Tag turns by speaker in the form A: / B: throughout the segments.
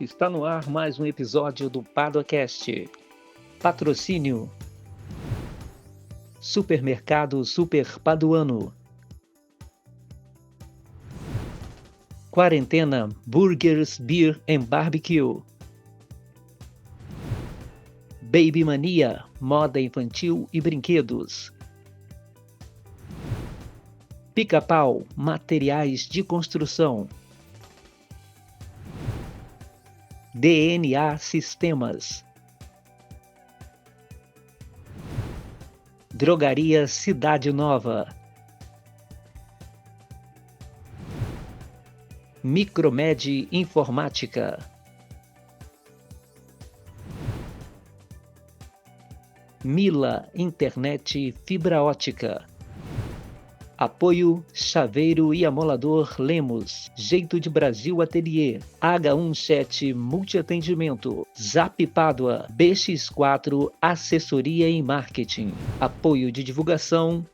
A: Está no ar mais um episódio do PaduaCast. Patrocínio Supermercado Super Paduano. Quarentena Burgers, Beer and Barbecue. Baby Mania, moda infantil e brinquedos. Pica-Pau, materiais de construção. DNA Sistemas. Drogaria Cidade Nova. Micromed Informática. Mila Internet Fibra Ótica. Apoio Chaveiro e Amolador Lemos, Jeito de Brasil Ateliê, H17 Multiatendimento, Zap Pádua, BX4 Assessoria em Marketing. Apoio de divulgação,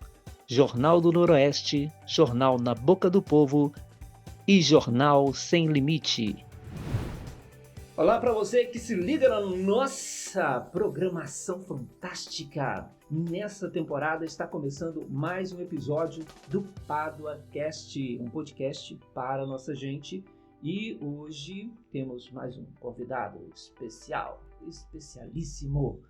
A: Jornal do Noroeste, Jornal Na Boca do Povo e Jornal Sem Limite. Olá para você que se liga na nossa programação fantástica. Nessa temporada está começando mais um episódio do PaduaCast, um podcast para a nossa gente. E hoje temos mais um convidado especial, especialíssimo.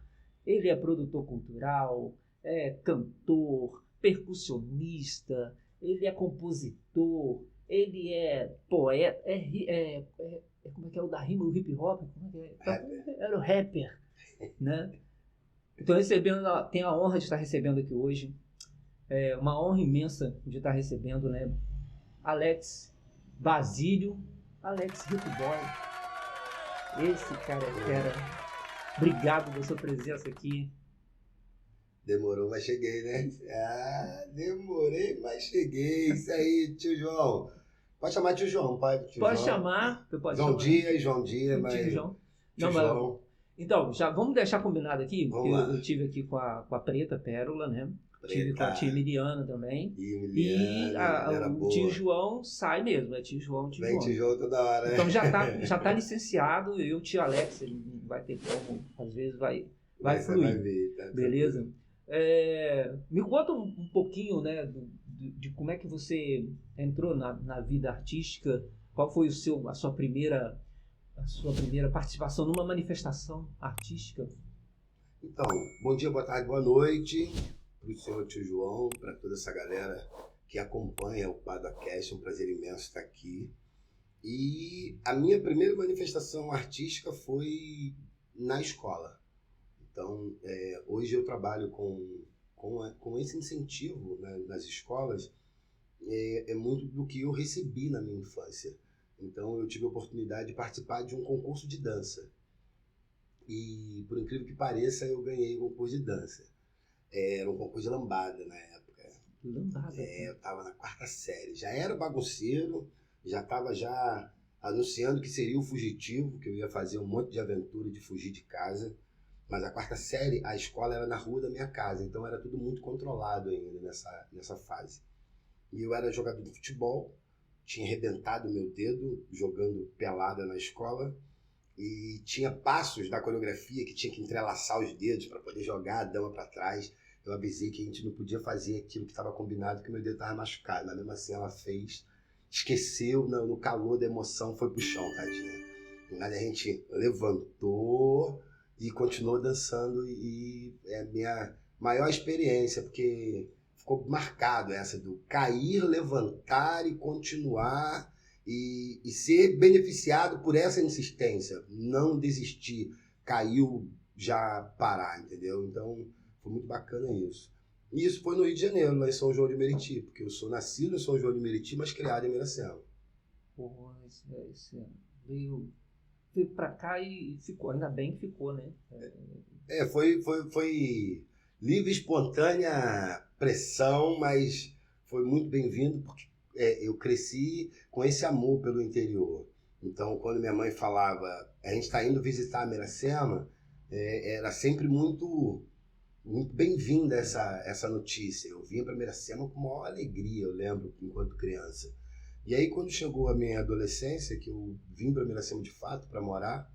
A: Ele é produtor cultural, é cantor, percussionista, ele é compositor, ele é poeta, como é que é o da rima, o hip hop? Como é que é? Era o rapper, né? Estou recebendo, tenho a honra de estar recebendo aqui hoje, uma honra imensa de estar recebendo, né? Alex Basílio, Alex Rico Boy. Esse cara é fera. Obrigado pela sua presença aqui.
B: Demorou, mas cheguei, né? Demorei, mas cheguei. Isso aí, tio João. Pode chamar tio João, pai.
A: Pode chamar.
B: João Dia, mas...
A: Tio João.
B: Tio João.
A: Então, já vamos deixar combinado aqui, porque
B: Vamos lá.
A: eu tive aqui com a Preta Pérola, né? Tive com a tia Emiliana também. E o tio João sai mesmo, é tio João, tio
B: Vem
A: João.
B: tio João toda hora, né?
A: Então já tá licenciado, eu, tio Alex, ele não vai ter como, às vezes vai fluir.
B: Vai ver, tá?
A: Beleza? Me conta um pouquinho, né, de como é que você entrou na vida artística, qual foi a sua primeira participação numa manifestação artística?
B: Então, bom dia, boa tarde, boa noite para o senhor tio João, para toda essa galera que acompanha o PaduaCast, é um prazer imenso estar aqui. E a minha primeira manifestação artística foi na escola. Então, hoje eu trabalho com esse incentivo, né, nas escolas, é muito do que eu recebi na minha infância. Então, eu tive a oportunidade de participar de um concurso de dança. E, por incrível que pareça, eu ganhei o concurso de dança. Era um concurso de lambada na época.
A: Lambada?
B: Eu estava na 4ª série. Já era bagunceiro, já estava já anunciando que seria o fugitivo, que eu ia fazer um monte de aventura de fugir de casa. Mas a 4ª série, a escola era na rua da minha casa, então era tudo muito controlado ainda nessa fase. E eu era jogador de futebol, tinha arrebentado meu dedo jogando pelada na escola e tinha passos da coreografia que tinha que entrelaçar os dedos para poder jogar a dama para trás. Eu avisei que a gente não podia fazer aquilo que estava combinado, que meu dedo estava machucado, mas mesmo assim ela fez, esqueceu, no calor da emoção, foi pro chão, tadinha. Mas a gente levantou e continuou dançando, e é a minha maior experiência, porque ficou marcado essa do cair, levantar e continuar e ser beneficiado por essa insistência, não desistir, caiu, já parar, entendeu? Então foi muito bacana isso. E isso foi no Rio de Janeiro, lá em São João de Meriti, porque eu sou nascido em São João de Meriti, mas criado em Miracema.
A: Porra, veio pra cá e ficou, ainda bem que ficou, né?
B: Foi livre, espontânea pressão, mas foi muito bem-vindo, porque eu cresci com esse amor pelo interior. Então, quando minha mãe falava, a gente está indo visitar a Miracema, era sempre muito bem-vinda essa notícia. Eu vinha para Miracema com maior alegria, eu lembro, enquanto criança. E aí, quando chegou a minha adolescência, que eu vim para Miracema de fato, para morar,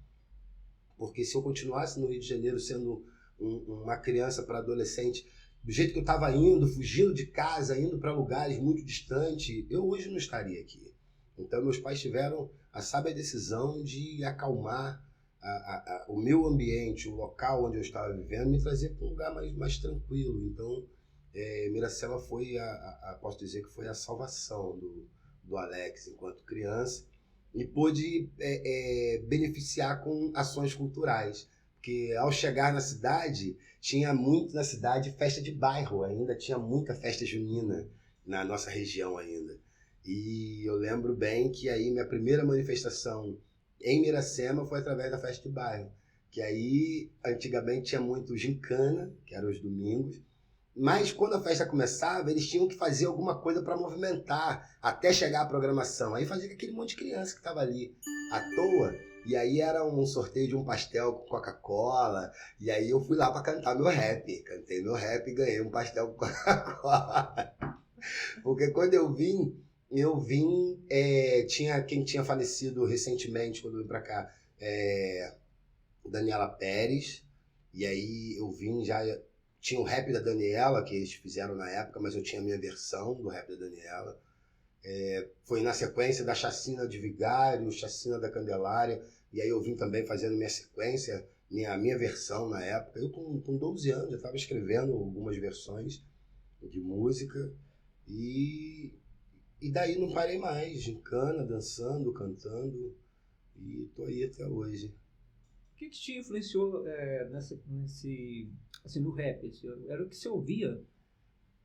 B: porque se eu continuasse no Rio de Janeiro sendo uma criança para adolescente, do jeito que eu estava indo, fugindo de casa, indo para lugares muito distantes, eu hoje não estaria aqui. Então, meus pais tiveram a sábia decisão de acalmar o meu ambiente, o local onde eu estava vivendo, me trazer para um lugar mais tranquilo. Então, Miracema foi, posso dizer que foi a salvação do Alex enquanto criança, e pôde beneficiar com ações culturais. Porque ao chegar na cidade, tinha muito na cidade festa de bairro, ainda tinha muita festa junina na nossa região ainda. E eu lembro bem que aí minha primeira manifestação em Miracema foi através da festa de bairro. Que aí, antigamente, tinha muito gincana, que eram os domingos, mas quando a festa começava, eles tinham que fazer alguma coisa para movimentar, até chegar a programação. Aí fazia com aquele monte de criança que estava ali à toa, e aí era um sorteio de um pastel com Coca-Cola, e aí eu fui lá para cantar meu rap. Cantei meu rap e ganhei um pastel com Coca-Cola. Porque quando eu vim, tinha quem tinha falecido recentemente quando eu vim para cá, Daniela Pérez, e aí eu vim já... Tinha o rap da Daniela, que eles fizeram na época, mas eu tinha a minha versão do rap da Daniela. Foi na sequência da Chacina de Vigário, Chacina da Candelária, e aí eu vim também fazendo minha sequência, minha versão na época. Eu com 12 anos já estava escrevendo algumas versões de música, e daí não parei mais, gincana, dançando, cantando, e tô aí até hoje.
C: O que te influenciou no rap? Era o que você ouvia?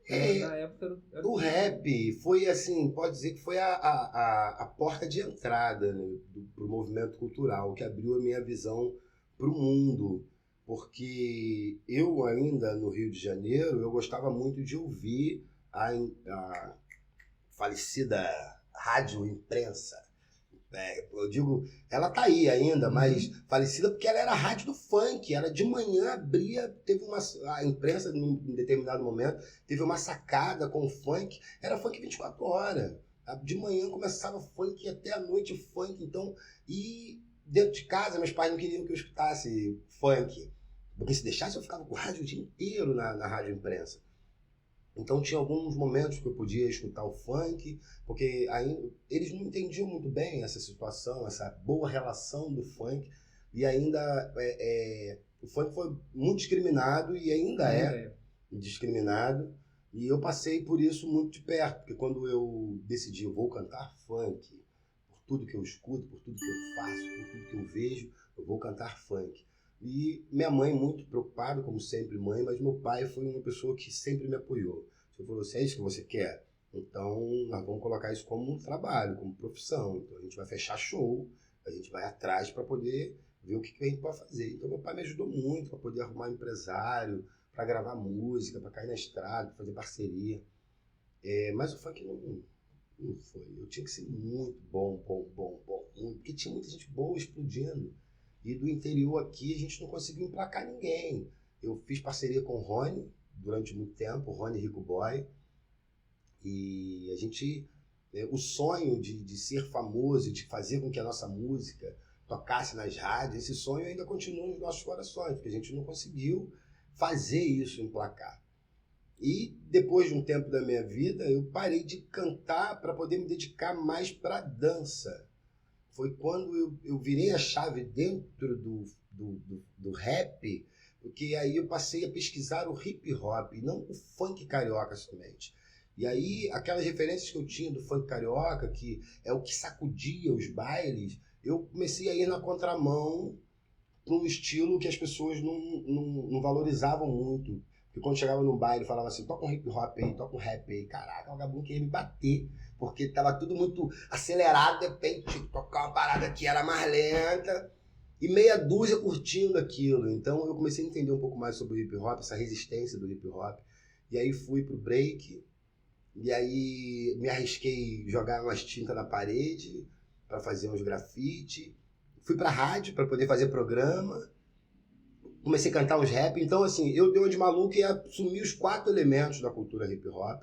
C: Na época era
B: o rap foi assim, pode dizer que foi a porta de entrada, né, pro movimento cultural, que abriu a minha visão pro mundo. Porque eu ainda no Rio de Janeiro, eu gostava muito de ouvir a falecida Rádio Imprensa. Eu digo, ela tá aí ainda, mas falecida porque ela era a rádio do funk. Ela de manhã abria, a imprensa num determinado momento, teve uma sacada com o funk, era funk 24 horas. De manhã começava funk e até a noite funk. Então, e dentro de casa, meus pais não queriam que eu escutasse funk, porque se deixasse eu ficava com o rádio o dia inteiro na Rádio Imprensa. Então tinha alguns momentos que eu podia escutar o funk, porque ainda, eles não entendiam muito bem essa situação, essa boa relação do funk, e ainda o funk foi muito discriminado e ainda é discriminado, e eu passei por isso muito de perto, porque quando eu decidi, eu vou cantar funk, por tudo que eu escuto, por tudo que eu faço, por tudo que eu vejo, eu vou cantar funk. E minha mãe muito preocupada, como sempre mãe, mas meu pai foi uma pessoa que sempre me apoiou. Ele falou, se é isso que você quer, então nós vamos colocar isso como um trabalho, como profissão. Então a gente vai fechar show, a gente vai atrás para poder ver o que a gente pode fazer. Então meu pai me ajudou muito para poder arrumar um empresário, para gravar música, para cair na estrada, para fazer parceria. Mas o funk não foi. Eu tinha que ser muito bom, porque tinha muita gente boa explodindo. E do interior aqui a gente não conseguiu emplacar ninguém. Eu fiz parceria com o Rony durante muito tempo, o Rony Rico Boy. E a gente, o sonho de ser famoso, de fazer com que a nossa música tocasse nas rádios, esse sonho ainda continua nos nossos corações, porque a gente não conseguiu fazer isso emplacar. E depois de um tempo da minha vida, eu parei de cantar para poder me dedicar mais para a dança. Foi quando eu virei a chave dentro do rap, porque aí eu passei a pesquisar o hip hop, não o funk carioca somente. E aí, aquelas referências que eu tinha do funk carioca, que é o que sacudia os bailes, eu comecei a ir na contramão para um estilo que as pessoas não valorizavam muito. Porque quando chegava no baile, falava assim, toca um hip hop aí, toca um rap aí. Caraca, o vagabundo queria me bater, porque tava tudo muito acelerado, de repente tinha que tocar uma parada que era mais lenta, e meia dúzia curtindo aquilo. Então eu comecei a entender um pouco mais sobre o hip hop, essa resistência do hip hop. E aí fui pro break, e aí me arrisquei jogar umas tintas na parede para fazer uns grafite. Fui pra rádio para poder fazer programa. Comecei a cantar uns rap, então assim, eu dei uma de maluco e assumi os 4 elementos da cultura hip hop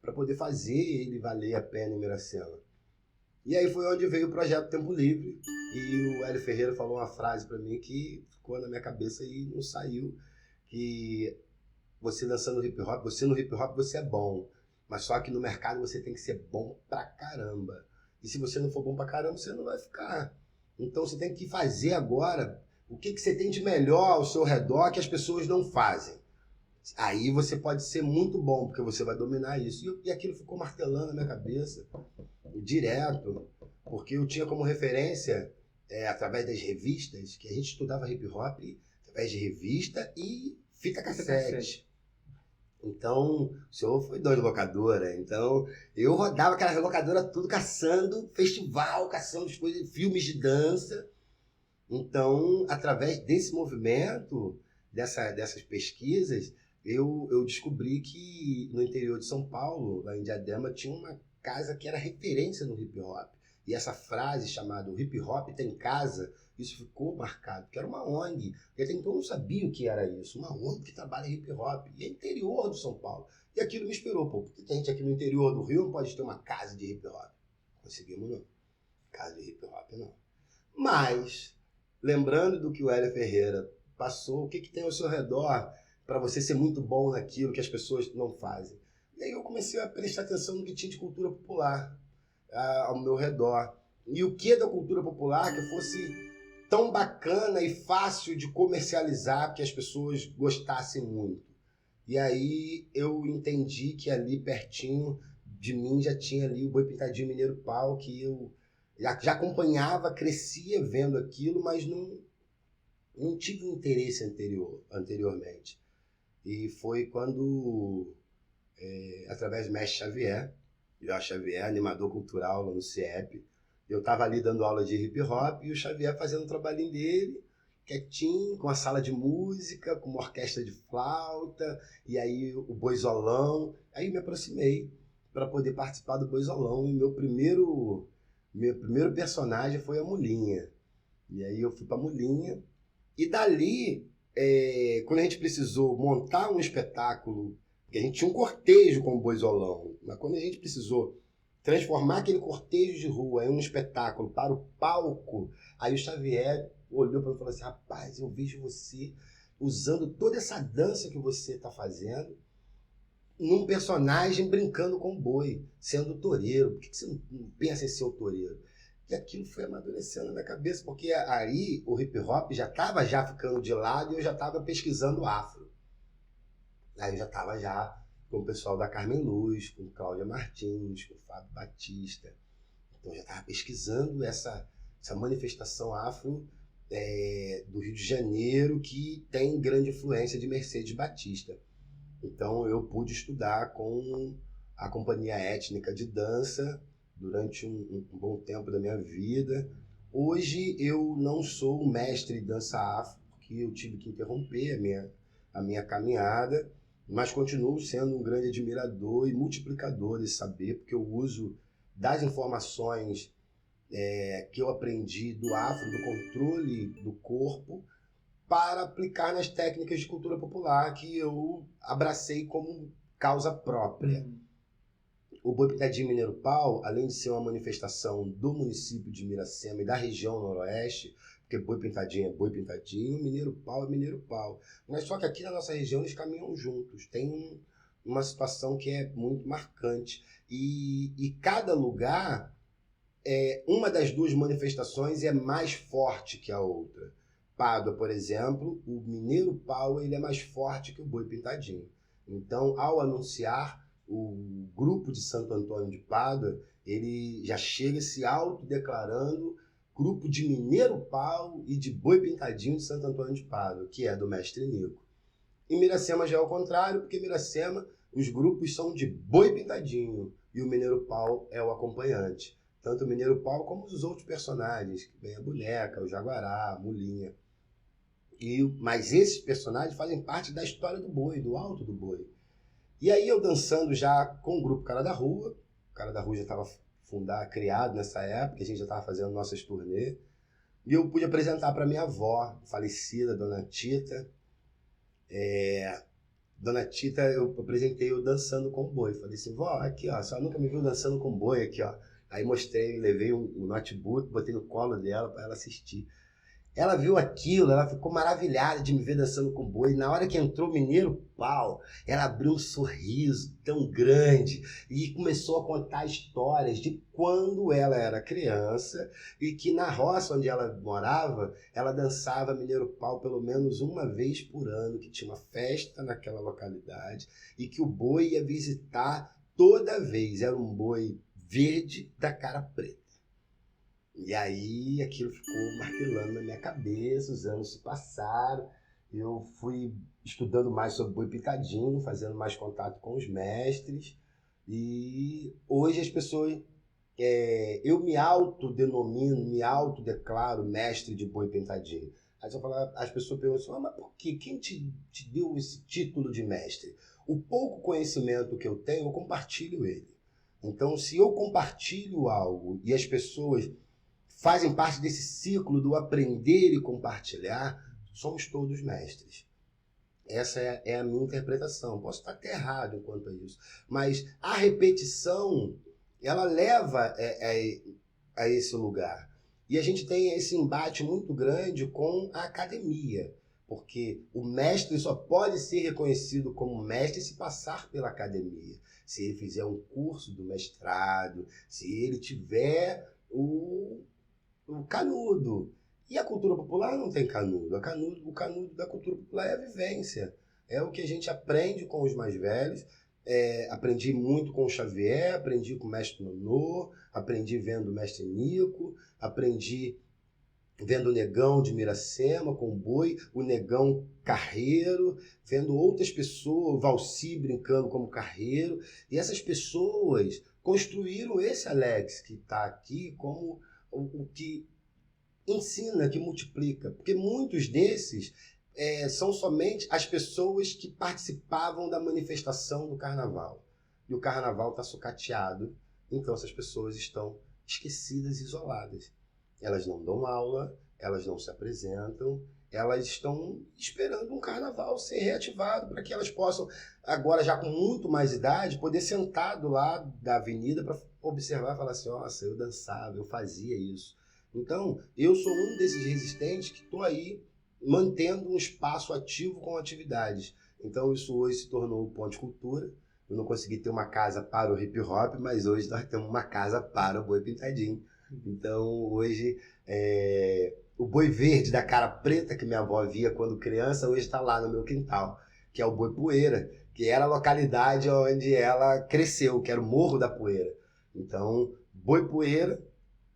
B: para poder fazer ele valer a pena em Miracema. E aí foi onde veio o projeto Tempo Livre. E o Hélio Ferreira falou uma frase para mim que ficou na minha cabeça e não saiu. Que você dançando hip hop, você no hip hop você é bom. Mas só que no mercado você tem que ser bom pra caramba. E se você não for bom pra caramba, você não vai ficar. Então você tem que fazer agora o que você tem de melhor ao seu redor que as pessoas não fazem. Aí você pode ser muito bom, porque você vai dominar isso. E aquilo ficou martelando na minha cabeça, direto, porque eu tinha como referência, através das revistas, que a gente estudava hip hop através de revista e fita cassete. Então, o senhor foi dono de locadora, então eu rodava aquela locadora tudo caçando festival, caçando as coisas, filmes de dança. Então, através desse movimento, dessas pesquisas, eu descobri que no interior de São Paulo, lá em Diadema, tinha uma casa que era referência no hip hop. E essa frase chamada hip hop tem casa, isso ficou marcado, que era uma ONG. E até então eu não sabia o que era isso, uma ONG que trabalha hip hop. E é interior do São Paulo. E aquilo me inspirou, por que a gente aqui no interior do Rio não pode ter uma casa de hip hop? Conseguimos não. Casa de hip hop não. Mas, lembrando do que o Hélio Ferreira passou, o que tem ao seu redor para você ser muito bom naquilo que as pessoas não fazem? E aí eu comecei a prestar atenção no que tinha de cultura popular ao meu redor. E o que da cultura popular que fosse tão bacana e fácil de comercializar, que as pessoas gostassem muito. E aí eu entendi que ali pertinho de mim já tinha ali o Boi Pintadinho Mineiro Pau, que eu já acompanhava, crescia vendo aquilo, mas não tive um interesse anteriormente. E foi quando, através do mestre Xavier, Jorge Xavier, animador cultural lá no CIEP, eu estava ali dando aula de hip hop e o Xavier fazendo o trabalhinho dele, quietinho, com a sala de música, com uma orquestra de flauta, e aí o boizolão. Aí eu me aproximei para poder participar do boizolão, e meu primeiro personagem foi a Mulinha. E aí eu fui para a Mulinha, e dali, quando a gente precisou montar um espetáculo, porque a gente tinha um cortejo com o boizolão, mas quando a gente precisou transformar aquele cortejo de rua em um espetáculo para o palco, aí o Xavier olhou para mim e falou assim: rapaz, eu vejo você usando toda essa dança que você está fazendo num personagem brincando com o boi, sendo toureiro. Por que você não pensa em ser o toureiro? E aquilo foi amadurecendo na minha cabeça, porque aí o hip hop já estava ficando de lado e eu já estava pesquisando afro. Aí eu já estava com o pessoal da Carmen Luz, com Cláudia Martins, com Fábio Batista. Então eu já estava pesquisando essa manifestação afro do Rio de Janeiro, que tem grande influência de Mercedes Batista. Então eu pude estudar com a Companhia Étnica de Dança durante um bom tempo da minha vida. Hoje eu não sou um mestre de dança afro, porque eu tive que interromper a minha caminhada, mas continuo sendo um grande admirador e multiplicador desse saber, porque eu uso das informações que eu aprendi do afro, do controle do corpo, para aplicar nas técnicas de cultura popular que eu abracei como causa própria. O Boi Pintadinho Mineiro Pau, além de ser uma manifestação do município de Miracema e da região noroeste, porque Boi Pintadinho é Boi Pintadinho, Mineiro Pau é Mineiro Pau. Mas só que aqui na nossa região eles caminham juntos. Tem uma situação que é muito marcante. E cada lugar, uma das duas manifestações é mais forte que a outra. Pádua, por exemplo, o Mineiro Pau ele é mais forte que o Boi Pintadinho. Então, ao anunciar o grupo de Santo Antônio de Pádua, ele já chega se autodeclarando grupo de Mineiro Pau e de Boi Pintadinho de Santo Antônio de Pádua, que é do mestre Nico. Em Miracema já é o contrário, porque em Miracema os grupos são de Boi Pintadinho e o Mineiro Pau é o acompanhante. Tanto o Mineiro Pau como os outros personagens, que vem a boneca, o jaguará, a mulinha. Mas esses personagens fazem parte da história do boi, do alto do boi. E aí eu dançando já com o grupo Cara da Rua, o Cara da Rua já estava criado nessa época, a gente já estava fazendo nossas turnês, e eu pude apresentar para minha avó, falecida, Dona Tita. Dona Tita, eu apresentei eu dançando com boi. Falei assim: vó, aqui ó, a senhora nunca me viu dançando com boi aqui ó. Aí mostrei, levei um notebook, botei no colo dela para ela assistir. Ela viu aquilo, ela ficou maravilhada de me ver dançando com boi. Na hora que entrou o Mineiro Pau, ela abriu um sorriso tão grande e começou a contar histórias de quando ela era criança e que na roça onde ela morava, ela dançava Mineiro Pau pelo menos uma vez por ano, que tinha uma festa naquela localidade e que o boi ia visitar toda vez. Era um boi verde da cara preta. E aí aquilo ficou martelando na minha cabeça, os anos se passaram, eu fui estudando mais sobre boi pintadinho, fazendo mais contato com os mestres, e hoje as pessoas, eu me autodenomino, me autodeclaro mestre de boi pintadinho. Aí eu falo, as pessoas perguntam assim, mas por quê? Quem te deu esse título de mestre? O pouco conhecimento que eu tenho, eu compartilho ele. Então, se eu compartilho algo e as pessoas fazem parte desse ciclo do aprender e compartilhar, somos todos mestres. Essa é a minha interpretação. Posso estar até errado quanto a isso. Mas a repetição, ela leva a esse lugar. E a gente tem esse embate muito grande com a academia. Porque o mestre só pode ser reconhecido como mestre se passar pela academia. Se ele fizer um curso do mestrado, se ele tiver o canudo. E a cultura popular não tem canudo. O canudo da cultura popular é a vivência. É o que a gente aprende com os mais velhos. Aprendi muito com o Xavier, aprendi com o mestre Nonô, aprendi vendo o mestre Nico, aprendi vendo o Negão de Miracema com o boi, o Negão carreiro, vendo outras pessoas, o Valci brincando como carreiro. E essas pessoas construíram esse Alex que está aqui como o que ensina, que multiplica. Porque muitos desses são somente as pessoas que participavam da manifestação do carnaval. E o carnaval está sucateado, então essas pessoas estão esquecidas, isoladas. Elas não dão aula, elas não se apresentam, elas estão esperando um carnaval ser reativado para que elas possam, agora já com muito mais idade, poder sentar do lado da avenida para observar e falar assim, nossa, eu dançava, eu fazia isso. Então, eu sou um desses resistentes que estou aí mantendo um espaço ativo com atividades. Então, isso hoje se tornou o Ponte Cultura. Eu não consegui ter uma casa para o hip hop, mas hoje nós temos uma casa para o boi pintadinho. Então, hoje, o boi verde da cara preta que minha avó via quando criança, hoje está lá no meu quintal, que é o Boi Poeira, que era a localidade onde ela cresceu, que era o Morro da Poeira. Então, Boi Poeira,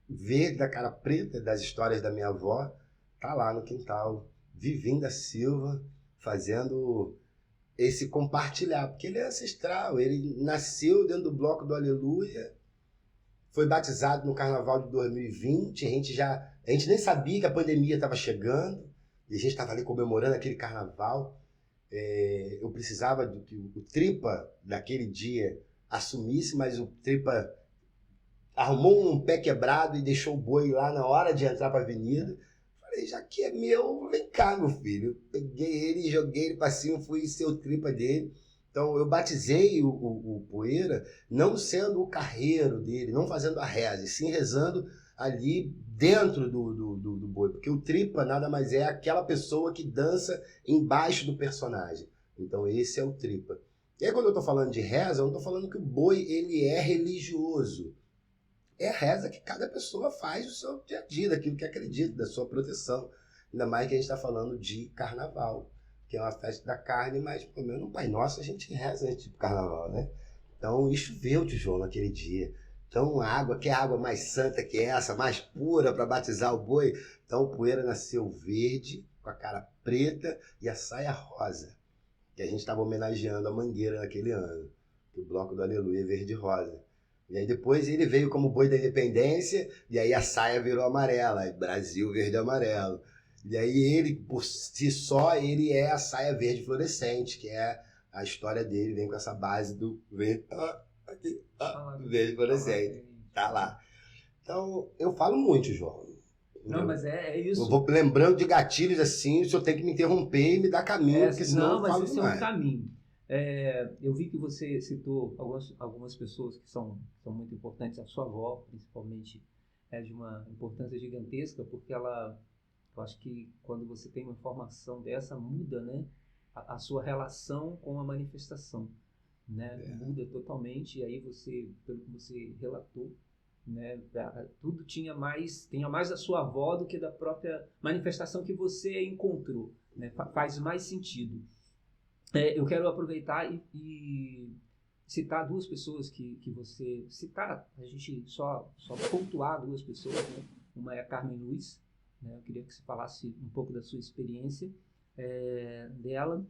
B: verde da cara preta, das histórias da minha avó, tá lá no quintal, Vivinho da Silva, fazendo esse compartilhar, porque ele é ancestral, ele nasceu dentro do bloco do Aleluia, foi batizado no carnaval de 2020, a gente nem sabia que a pandemia estava chegando, e a gente estava ali comemorando aquele carnaval. Eu precisava que o Tripa, daquele dia, assumisse, mas o Tripa arrumou um pé quebrado e deixou o boi lá na hora de entrar para a avenida. Falei, já que é meu, vem cá, meu filho. Eu peguei ele e joguei ele para cima, fui ser o Tripa dele. Então, eu batizei o Poeira não sendo o carreiro dele, não fazendo a reza, e sim rezando ali dentro do boi. Porque o Tripa nada mais é aquela pessoa que dança embaixo do personagem. Então, esse é o Tripa. E aí, quando eu estou falando de reza, eu não estou falando que o boi ele é religioso. É a reza que cada pessoa faz do seu dia a dia, daquilo que acredita, da sua proteção. Ainda mais que a gente está falando de carnaval, que é uma festa da carne, mas pelo menos no Pai Nosso a gente reza antes do carnaval, né? Então, choveu o tijolo naquele dia. Então, a água, que é a água mais santa que essa, mais pura para batizar o boi. Então, o Poeira nasceu verde, com a cara preta e a saia rosa, que a gente estava homenageando a Mangueira naquele ano, o bloco do Aleluia verde e rosa. E aí depois ele veio como boi da independência, e aí a saia virou amarela, Brasil verde e amarelo. E aí ele, por si só, ele é a saia verde fluorescente, que é a história dele, vem com essa base do verde, verde fluorescente, tá lá. Então, eu falo muito, João.
C: Não, mas é isso.
B: Eu vou lembrando de gatilhos assim, o senhor tem que me interromper e me dar caminho, porque senão
C: não, mas
B: eu falo
C: esse
B: demais.
C: é um caminho. Eu vi que você citou algumas pessoas que são muito importantes. A sua avó, principalmente, é de uma importância gigantesca, porque eu acho que quando você tem uma informação dessa, muda, né, a sua relação com a manifestação, né? Muda totalmente, e aí você, pelo que você relatou, né, tudo tinha mais a sua avó do que da própria manifestação que você encontrou, né? Faz mais sentido. Eu quero aproveitar e citar duas pessoas que você citar, a gente só pontuar duas pessoas, né? Uma é a Carmen Luz, né? Eu queria que você falasse um pouco da sua experiência dela,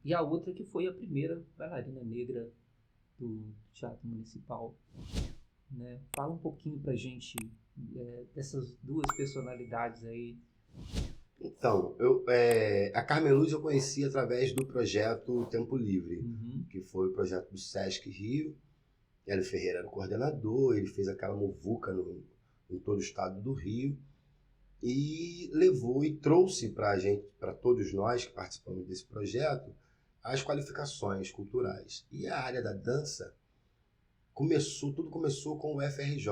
C: e a outra que foi a primeira bailarina negra do Teatro Municipal, né? Fala um pouquinho pra gente dessas duas personalidades aí.
B: Então, a Carmen Luz eu conheci através do projeto Tempo Livre, que foi o projeto do Sesc Rio. Hélio Ferreira era o coordenador, ele fez aquela muvuca em todo o estado do Rio e levou e trouxe para a gente, para todos nós que participamos desse projeto, as qualificações culturais. E a área da dança tudo começou com o UFRJ.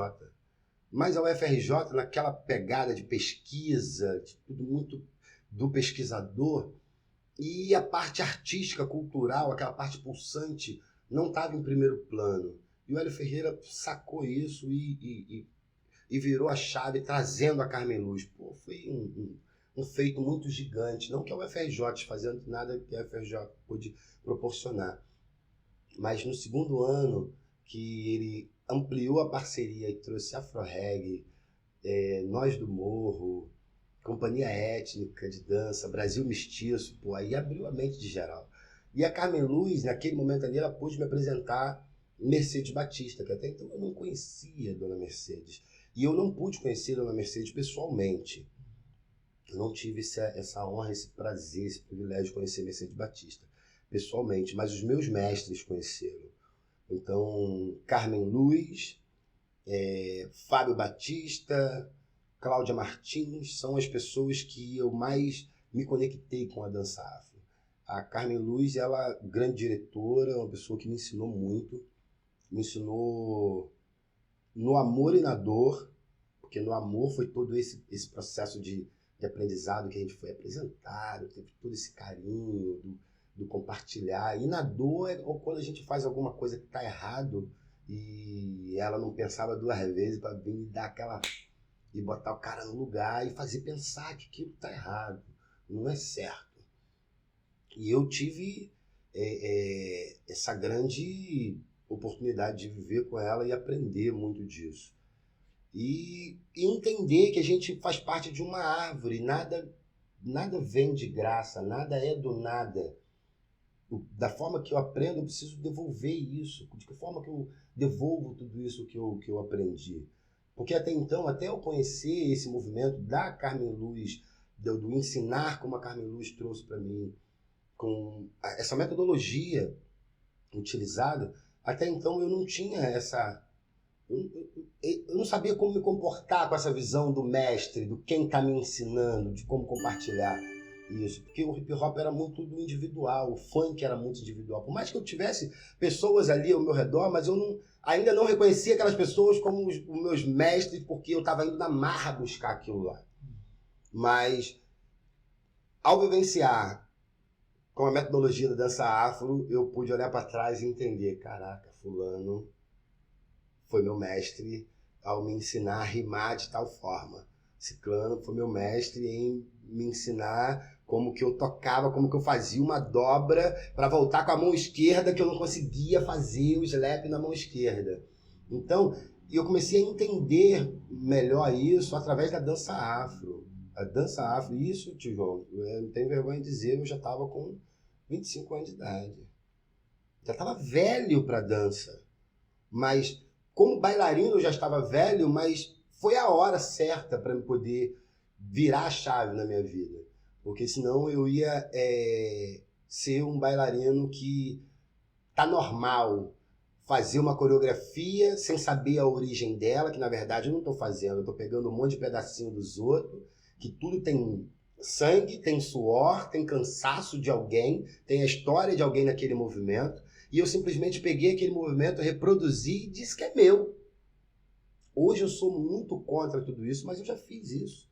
B: Mas a UFRJ, naquela pegada de pesquisa, de tudo muito do pesquisador, e a parte artística, cultural, aquela parte pulsante, não estava em primeiro plano. E o Hélio Ferreira sacou isso e virou a chave, trazendo a Carmen Luz. Pô, foi um feito muito gigante. Não que a UFRJ fazendo nada que a UFRJ pôde proporcionar. Mas no segundo ano, que ele ampliou a parceria e trouxe Afro-Reg, Nós do Morro, Companhia Étnica de Dança, Brasil Mestiço, pô, aí abriu a mente de geral. E a Carmen Luz, naquele momento ali, ela pôde me apresentar Mercedes Batista, que até então eu não conhecia Dona Mercedes. E eu não pude conhecer Dona Mercedes pessoalmente. Eu não tive essa honra, esse prazer, esse privilégio de conhecer Mercedes Batista pessoalmente, mas os meus mestres conheceram. Então, Carmen Luz, Fábio Batista, Cláudia Martins, são as pessoas que eu mais me conectei com a dança afro. A Carmen Luz, ela é grande diretora, uma pessoa que me ensinou muito, me ensinou no amor e na dor, porque no amor foi todo esse processo de aprendizado que a gente foi apresentado, teve todo esse carinho do compartilhar. E na dor é quando a gente faz alguma coisa que está errado e ela não pensava duas vezes para vir dar aquela... e botar o cara no lugar e fazer pensar que aquilo está errado, não é certo. E eu tive essa grande oportunidade de viver com ela e aprender muito disso. E entender que a gente faz parte de uma árvore, nada vem de graça, nada é do nada. Da forma que eu aprendo, eu preciso devolver isso. De que forma que eu devolvo tudo isso que eu aprendi? Porque até então, até eu conhecer esse movimento da Carmen Luz, do ensinar como a Carmen Luz trouxe para mim, com essa metodologia utilizada, até então eu não tinha essa... Eu não sabia como me comportar com essa visão do mestre, do quem está me ensinando, de como compartilhar isso. Porque o hip hop era muito do individual, o funk era muito individual. Por mais que eu tivesse pessoas ali ao meu redor, mas eu ainda não reconhecia aquelas pessoas como os meus mestres, porque eu estava indo na marra buscar aquilo lá. Mas, ao vivenciar com a metodologia da dança afro, eu pude olhar para trás e entender, caraca, fulano foi meu mestre ao me ensinar a rimar de tal forma. Ciclano foi meu mestre em me ensinar como que eu tocava, como que eu fazia uma dobra para voltar com a mão esquerda, que eu não conseguia fazer o slap na mão esquerda. Então, eu comecei a entender melhor isso através da dança afro. A dança afro, isso, tio João, eu não tenho vergonha de dizer, eu já estava com 25 anos de idade. Já estava velho para dança. Mas, como bailarino, eu já estava velho, mas foi a hora certa para eu poder virar a chave na minha vida. Porque senão eu ia ser um bailarino que tá normal, fazer uma coreografia sem saber a origem dela, que na verdade eu não estou fazendo, eu estou pegando um monte de pedacinho dos outros, que tudo tem sangue, tem suor, tem cansaço de alguém, tem a história de alguém naquele movimento, e eu simplesmente peguei aquele movimento, reproduzi e disse que é meu. Hoje eu sou muito contra tudo isso, mas eu já fiz isso.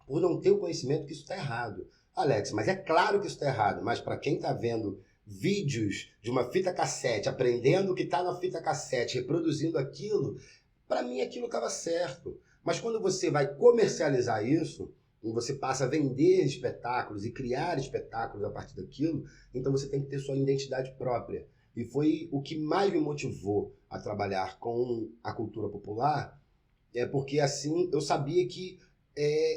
B: Por não ter o conhecimento que isso está errado. Alex, mas é claro que isso está errado, mas para quem está vendo vídeos de uma fita cassete, aprendendo o que está na fita cassete, reproduzindo aquilo, para mim aquilo estava certo. Mas quando você vai comercializar isso, e você passa a vender espetáculos e criar espetáculos a partir daquilo, então você tem que ter sua identidade própria. E foi o que mais me motivou a trabalhar com a cultura popular, porque assim eu sabia que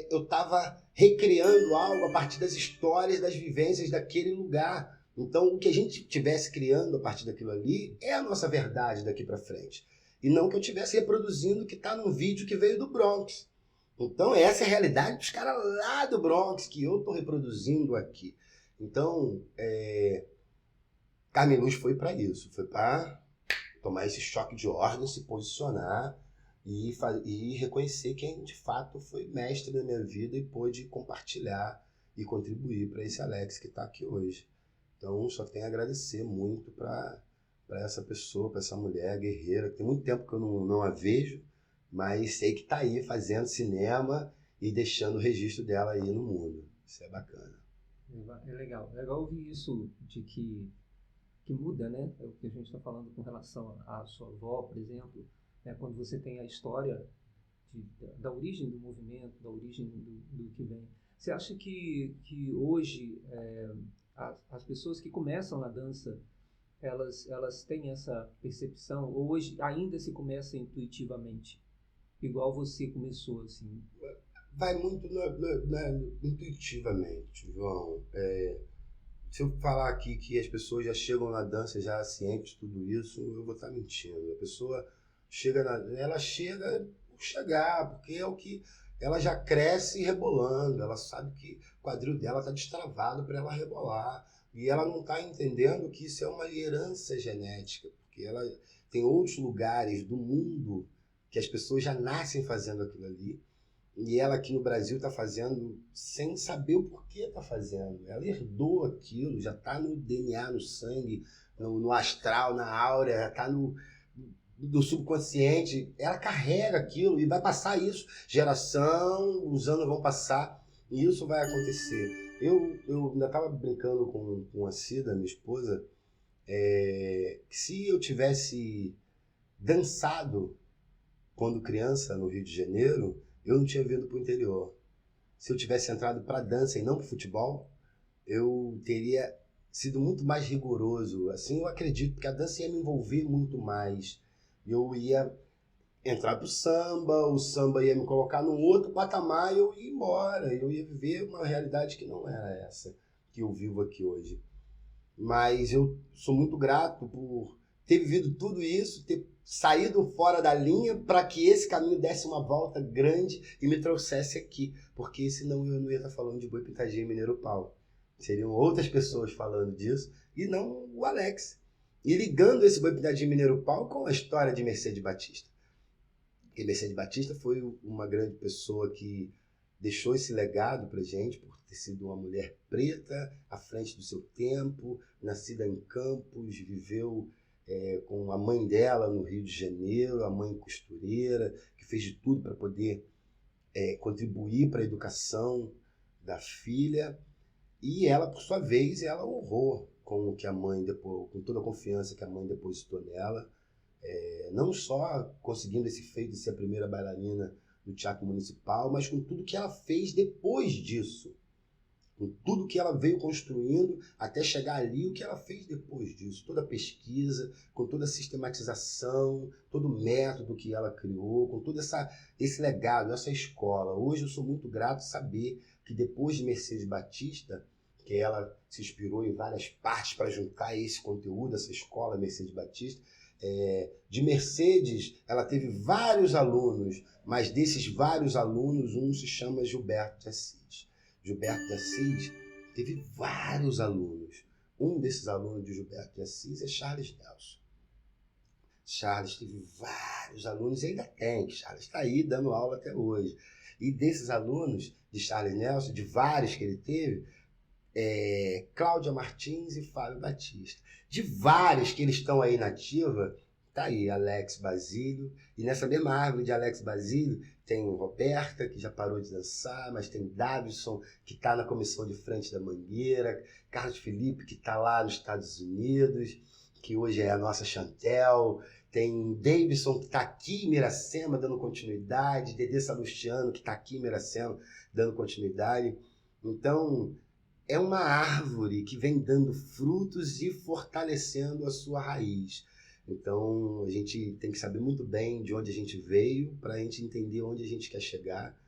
B: eu estava recriando algo a partir das histórias, das vivências daquele lugar. Então, o que a gente estivesse criando a partir daquilo ali é a nossa verdade daqui para frente. E não que eu estivesse reproduzindo o que está num vídeo que veio do Bronx. Então, essa é a realidade dos caras lá do Bronx, que eu estou reproduzindo aqui. Então, Carmen Luz foi para isso. Foi para tomar esse choque de ordem, se posicionar e reconhecer quem de fato foi mestre da minha vida e pôde compartilhar e contribuir para esse Alex que está aqui hoje. Então, só tenho a agradecer muito para essa pessoa, para essa mulher guerreira, que tem muito tempo que eu não a vejo, mas sei que está aí fazendo cinema e deixando o registro dela aí no mundo. Isso é bacana.
C: É legal. É legal ouvir isso de que muda, né? É o que a gente está falando com relação à sua avó, por exemplo, quando você tem a história da origem do movimento, da origem do que vem. Você acha que hoje as pessoas que começam na dança, elas têm essa percepção, ou hoje ainda se começa intuitivamente, igual você começou, assim?
B: Vai muito intuitivamente, João. Se eu falar aqui que as pessoas já chegam na dança já cientes de tudo isso, eu vou estar mentindo. A pessoa ela chega por chegar, porque é o que ela já cresce rebolando, ela sabe que o quadril dela está destravado para ela rebolar, e ela não está entendendo que isso é uma herança genética, porque ela tem outros lugares do mundo que as pessoas já nascem fazendo aquilo ali. E ela aqui no Brasil está fazendo sem saber o porquê está fazendo. Ela herdou aquilo, já está no DNA, no sangue, no astral, na áurea, já está no subconsciente. Ela carrega aquilo e vai passar isso. Geração, os anos vão passar e isso vai acontecer. Eu ainda estava brincando com a Cida, minha esposa, que se eu tivesse dançado quando criança no Rio de Janeiro, eu não tinha vindo para o interior. Se eu tivesse entrado para dança e não para futebol, eu teria sido muito mais rigoroso. Assim, eu acredito que a dança ia me envolver muito mais. Eu ia entrar para o samba ia me colocar num outro patamar e eu ia embora. Eu ia viver uma realidade que não era essa que eu vivo aqui hoje. Mas eu sou muito grato por ter vivido tudo isso, ter saído fora da linha para que esse caminho desse uma volta grande e me trouxesse aqui. Porque senão eu não ia estar falando de Boi Pintadinho e Mineiro Pau. Seriam outras pessoas falando disso e não o Alex. E ligando esse Boi Pintadinho e Mineiro Pau com a história de Mercedes Batista. Porque Mercedes Batista foi uma grande pessoa que deixou esse legado pra gente por ter sido uma mulher preta, à frente do seu tempo, nascida em Campos, viveu com a mãe dela no Rio de Janeiro, a mãe costureira, que fez de tudo para poder contribuir para a educação da filha. E ela, por sua vez, ela honrou com o que a mãe com toda a confiança que a mãe depositou nela, não só conseguindo esse feito de ser a primeira bailarina do Teatro Municipal, mas com tudo que ela fez depois disso. Com tudo que ela veio construindo até chegar ali, o que ela fez depois disso. Toda a pesquisa, com toda a sistematização, todo o método que ela criou, com todo esse legado, essa escola. Hoje eu sou muito grato saber que depois de Mercedes Batista, que ela se inspirou em várias partes para juntar esse conteúdo, essa escola Mercedes Batista, de Mercedes, ela teve vários alunos, mas desses vários alunos, um se chama Gilberto de Assis. Gilberto de Assis teve vários alunos. Um desses alunos de Gilberto de Assis é Charles Nelson. Charles teve vários alunos, e ainda tem. Charles está aí dando aula até hoje. E desses alunos de Charles Nelson, de vários que ele teve, Cláudia Martins e Fábio Batista. De vários que eles estão aí na ativa, tá aí Alex Basílio. E nessa mesma árvore de Alex Basílio tem Roberta, que já parou de dançar, mas tem Davison, que está na comissão de frente da Mangueira, Carlos Felipe, que está lá nos Estados Unidos, que hoje é a nossa Chantel. Tem Davidson, que está aqui em Miracema, dando continuidade. Dedê Salustiano, que está aqui em Miracema, dando continuidade. Então, é uma árvore que vem dando frutos e fortalecendo a sua raiz. Então, a gente tem que saber muito bem de onde a gente veio para a gente entender onde a gente quer chegar.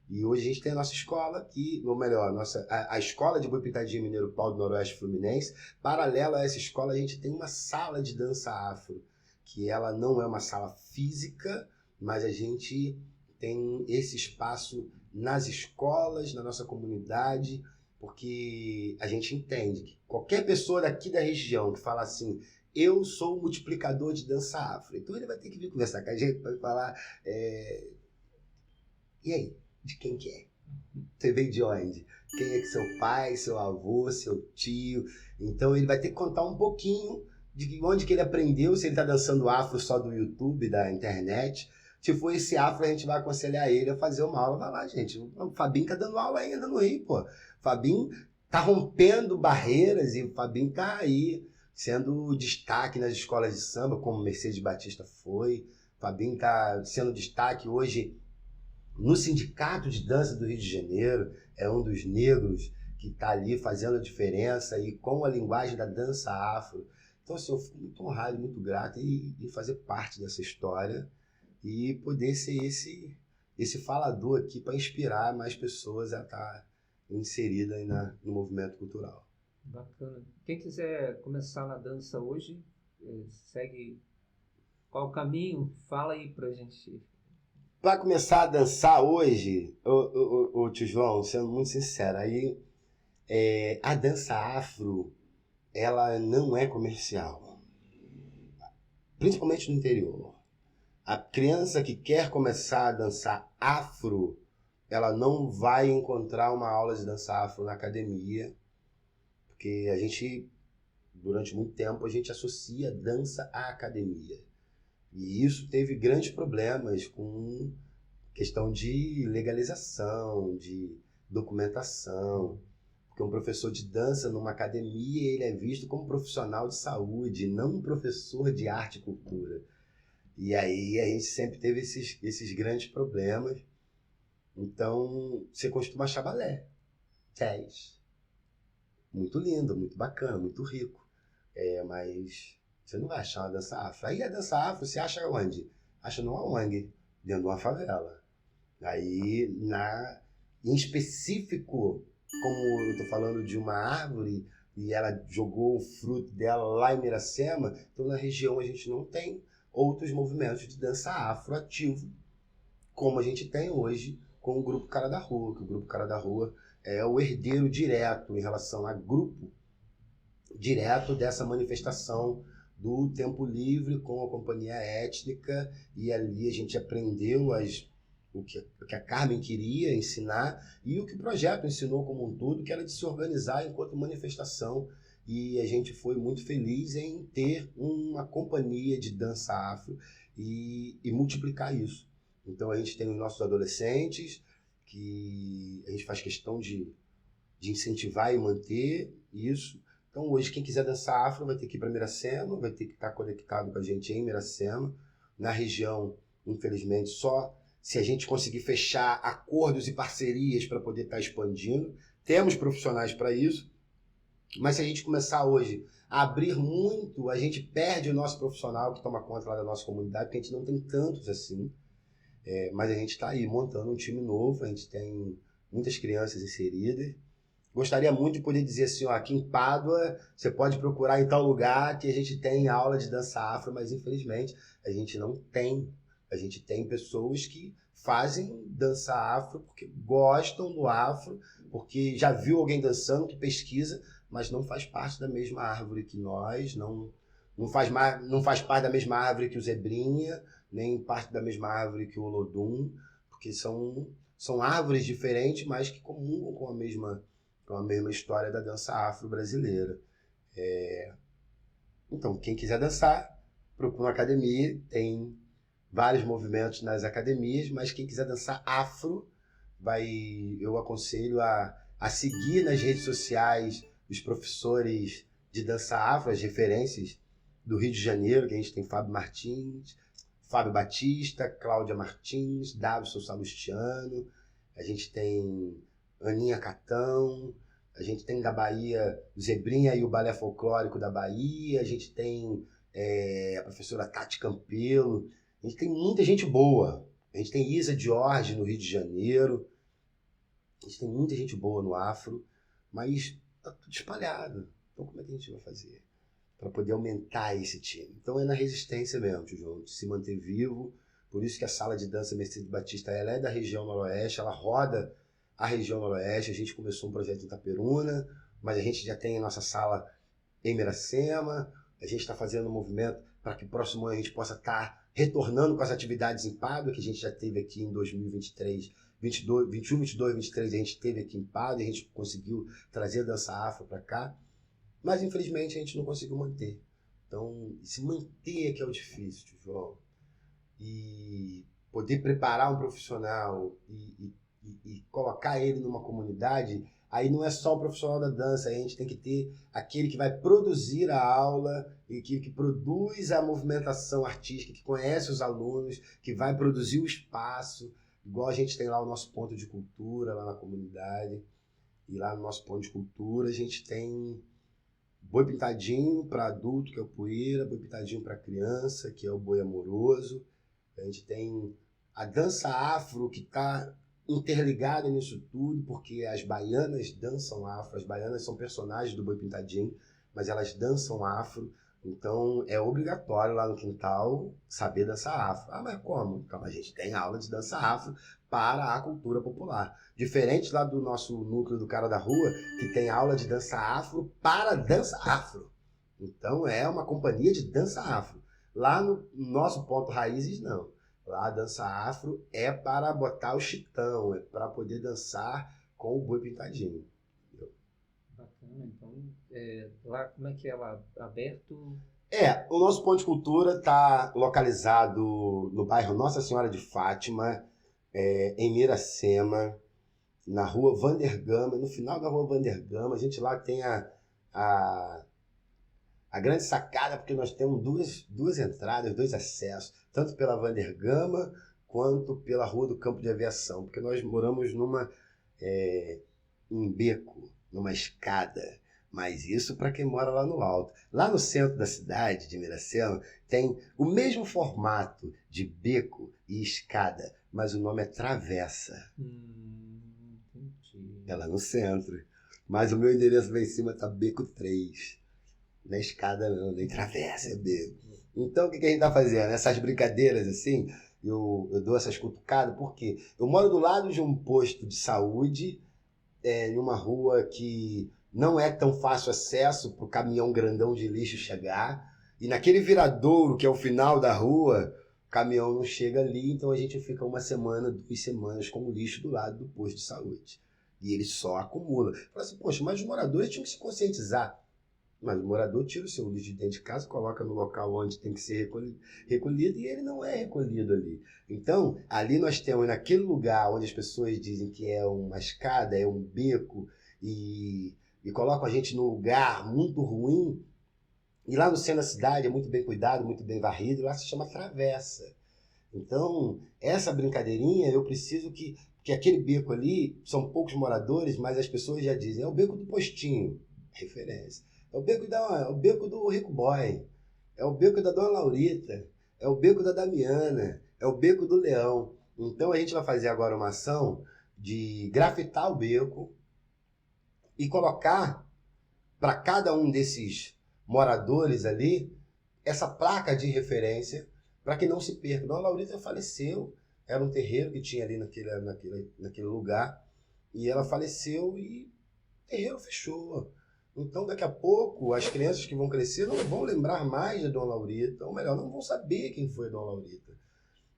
B: E hoje a gente tem a nossa escola aqui, ou melhor, a escola de Boi Pintadinho Mineiro Pau do Noroeste Fluminense. Paralelo a essa escola, a gente tem uma sala de dança afro, que ela não é uma sala física, mas a gente tem esse espaço nas escolas, na nossa comunidade, porque a gente entende que qualquer pessoa daqui da região que fala assim, eu sou o multiplicador de dança afro, então ele vai ter que vir conversar com a gente para falar, e aí, de quem que é? Você veio de onde? Quem é que seu pai, seu avô, seu tio? Então ele vai ter que contar um pouquinho de onde que ele aprendeu, se ele está dançando afro só do YouTube, da internet. Se for esse afro, a gente vai aconselhar ele a fazer uma aula. Vai lá, gente. O Fabinho tá dando aula ainda no Rio, pô. O Fabinho tá rompendo barreiras e o Fabinho tá aí sendo destaque nas escolas de samba, como Mercedes Batista foi. O Fabinho tá sendo destaque hoje no Sindicato de Dança do Rio de Janeiro. É um dos negros que tá ali fazendo a diferença e com a linguagem da dança afro. Então, assim, eu fico muito honrado, muito grato em fazer parte dessa história e poder ser esse falador aqui para inspirar mais pessoas a estar inserida aí no movimento cultural.
C: Bacana. Quem quiser começar na dança hoje, segue qual o caminho? Fala aí pra gente.
B: Para começar a dançar hoje, ô tio João, sendo muito sincero, aí a dança afro, ela não é comercial, principalmente no interior. A criança que quer começar a dançar afro, ela não vai encontrar uma aula de dança afro na academia, porque a gente, durante muito tempo, a gente associa dança à academia. E isso teve grandes problemas com questão de legalização, de documentação. Porque um professor de dança numa academia, ele é visto como profissional de saúde, não um professor de arte e cultura. E aí a gente sempre teve esses grandes problemas. Então, você costuma achar balé, jazz. Muito lindo, muito bacana, muito rico. Mas você não vai achar uma dança afro. Aí a dança afro você acha onde? Acha numa ONG, dentro de uma favela. Aí, em específico, como eu estou falando de uma árvore e ela jogou o fruto dela lá em Miracema, então na região a gente não tem outros movimentos de dança afro ativo, como a gente tem hoje com o Grupo Cara da Rua, que o Grupo Cara da Rua é o herdeiro direto em relação a grupo direto dessa manifestação do Tempo Livre com a Companhia Étnica, e ali a gente aprendeu o que a Carmen queria ensinar e o que o projeto ensinou como um todo, que era de se organizar enquanto manifestação. E a gente foi muito feliz em ter uma companhia de dança afro e multiplicar isso. Então a gente tem os nossos adolescentes, que a gente faz questão de incentivar e manter isso. Então hoje quem quiser dançar afro vai ter que ir para Miracema, vai ter que estar conectado com a gente em Miracema. Na região, infelizmente, só se a gente conseguir fechar acordos e parcerias para poder estar expandindo. Temos profissionais para isso. Mas se a gente começar hoje a abrir muito, a gente perde o nosso profissional que toma conta lá da nossa comunidade, porque a gente não tem tantos assim. Mas a gente está aí montando um time novo, a gente tem muitas crianças inseridas. Gostaria muito de poder dizer assim, ó, aqui em Pádua, você pode procurar em tal lugar que a gente tem aula de dança afro, mas infelizmente a gente não tem. A gente tem pessoas que fazem dança afro porque gostam do afro, porque já viu alguém dançando, que pesquisa, mas não faz parte da mesma árvore que nós, não não faz parte da mesma árvore que o zebrinha, nem parte da mesma árvore que o olodum, porque são árvores diferentes, mas que comungam com a mesma história da dança afro-brasileira. Então, quem quiser dançar, procura uma academia, tem vários movimentos nas academias, mas quem quiser dançar afro, eu aconselho a seguir nas redes sociais os professores de dança afro, as referências do Rio de Janeiro, que a gente tem Fábio Martins, Fábio Batista, Cláudia Martins, Davison Salustiano, a gente tem Aninha Catão, a gente tem da Bahia o Zebrinha e o Balé Folclórico da Bahia, a gente tem a professora Tati Campelo, a gente tem muita gente boa. A gente tem Isa Jorge no Rio de Janeiro, a gente tem muita gente boa no afro, mas tá tudo espalhado. Então como é que a gente vai fazer para poder aumentar esse time? Então é na resistência mesmo, tio João, de se manter vivo. Por isso que a sala de dança Mercedes Batista, ela é da região noroeste, ela roda a região noroeste. A gente começou um projeto em Itaperuna, mas a gente já tem a nossa sala em Miracema. A gente está fazendo um movimento para que próximo ano a gente possa estar retornando com as atividades em Pádua, que a gente já teve aqui em 2023, 21, 22, 23, a gente teve aqui em Pádua, a gente conseguiu trazer a dança afro para cá, mas infelizmente a gente não conseguiu manter. Então, se manter é que é o difícil, tio João. E poder preparar um profissional e colocar ele numa comunidade, aí não é só o profissional da dança, aí a gente tem que ter aquele que vai produzir a aula, e que produz a movimentação artística, que conhece os alunos, que vai produzir o espaço, igual a gente tem lá o nosso ponto de cultura, lá na comunidade, e lá no nosso ponto de cultura a gente tem boi pintadinho para adulto, que é o poeira, boi pintadinho para criança, que é o boi amoroso, a gente tem a dança afro, que está interligada nisso tudo, porque as baianas dançam afro, as baianas são personagens do Boi Pintadinho, mas elas dançam afro, então é obrigatório lá no quintal saber dançar afro. Ah, mas como? Então a gente tem aula de dança afro para a cultura popular. Diferente lá do nosso núcleo do Cara da Rua, que tem aula de dança afro para dança afro. Então é uma companhia de dança afro. Lá no nosso ponto Raízes, não. Lá a dança afro é para botar o chitão, é para poder dançar com o boi pintadinho. Entendeu?
C: Bacana, então, lá como é que é lá? Aberto?
B: O nosso ponto de cultura está localizado no bairro Nossa Senhora de Fátima, em Miracema, na rua Vandergama, no final da rua Vandergama. A gente lá tem a grande sacada, porque nós temos duas entradas, dois acessos, tanto pela Vandergama quanto pela Rua do Campo de Aviação, porque nós moramos um beco, numa escada, mas isso para quem mora lá no alto. Lá no centro da cidade de Miracema tem o mesmo formato de beco e escada, mas o nome é Travessa.
C: Entendi.
B: É lá no centro. Mas o meu endereço lá em cima tá Beco 3. Não é escada não, nem travessa, é beco. Então o que a gente tá fazendo? Essas brincadeiras assim, eu dou essas cutucadas, porque eu moro do lado de um posto de saúde, em uma rua que não é tão fácil acesso para o caminhão grandão de lixo chegar, e naquele viradouro que é o final da rua, o caminhão não chega ali, então a gente fica 1 semana, 2 semanas com o lixo do lado do posto de saúde. E ele só acumula. Fala assim, poxa, mas os moradores tinham que se conscientizar. Mas o morador tira o seu lixo de dentro de casa, coloca no local onde tem que ser recolhido e ele não é recolhido ali. Então, ali nós temos, naquele lugar onde as pessoas dizem que é uma escada, é um beco, e colocam a gente num lugar muito ruim, e lá no centro da cidade é muito bem cuidado, muito bem varrido, lá se chama Travessa. Então, essa brincadeirinha, eu preciso que aquele beco ali, são poucos moradores, mas as pessoas já dizem, é o beco do postinho, referência. É o beco do Rico Boy, é o beco da Dona Laurita, é o beco da Damiana, é o beco do Leão. Então a gente vai fazer agora uma ação de grafitar o beco e colocar para cada um desses moradores ali essa placa de referência para que não se perca. Dona Laurita faleceu, era um terreiro que tinha ali naquele lugar, e ela faleceu e o terreiro fechou. Então, daqui a pouco, as crianças que vão crescer não vão lembrar mais da Dona Laurita, ou melhor, não vão saber quem foi a Dona Laurita.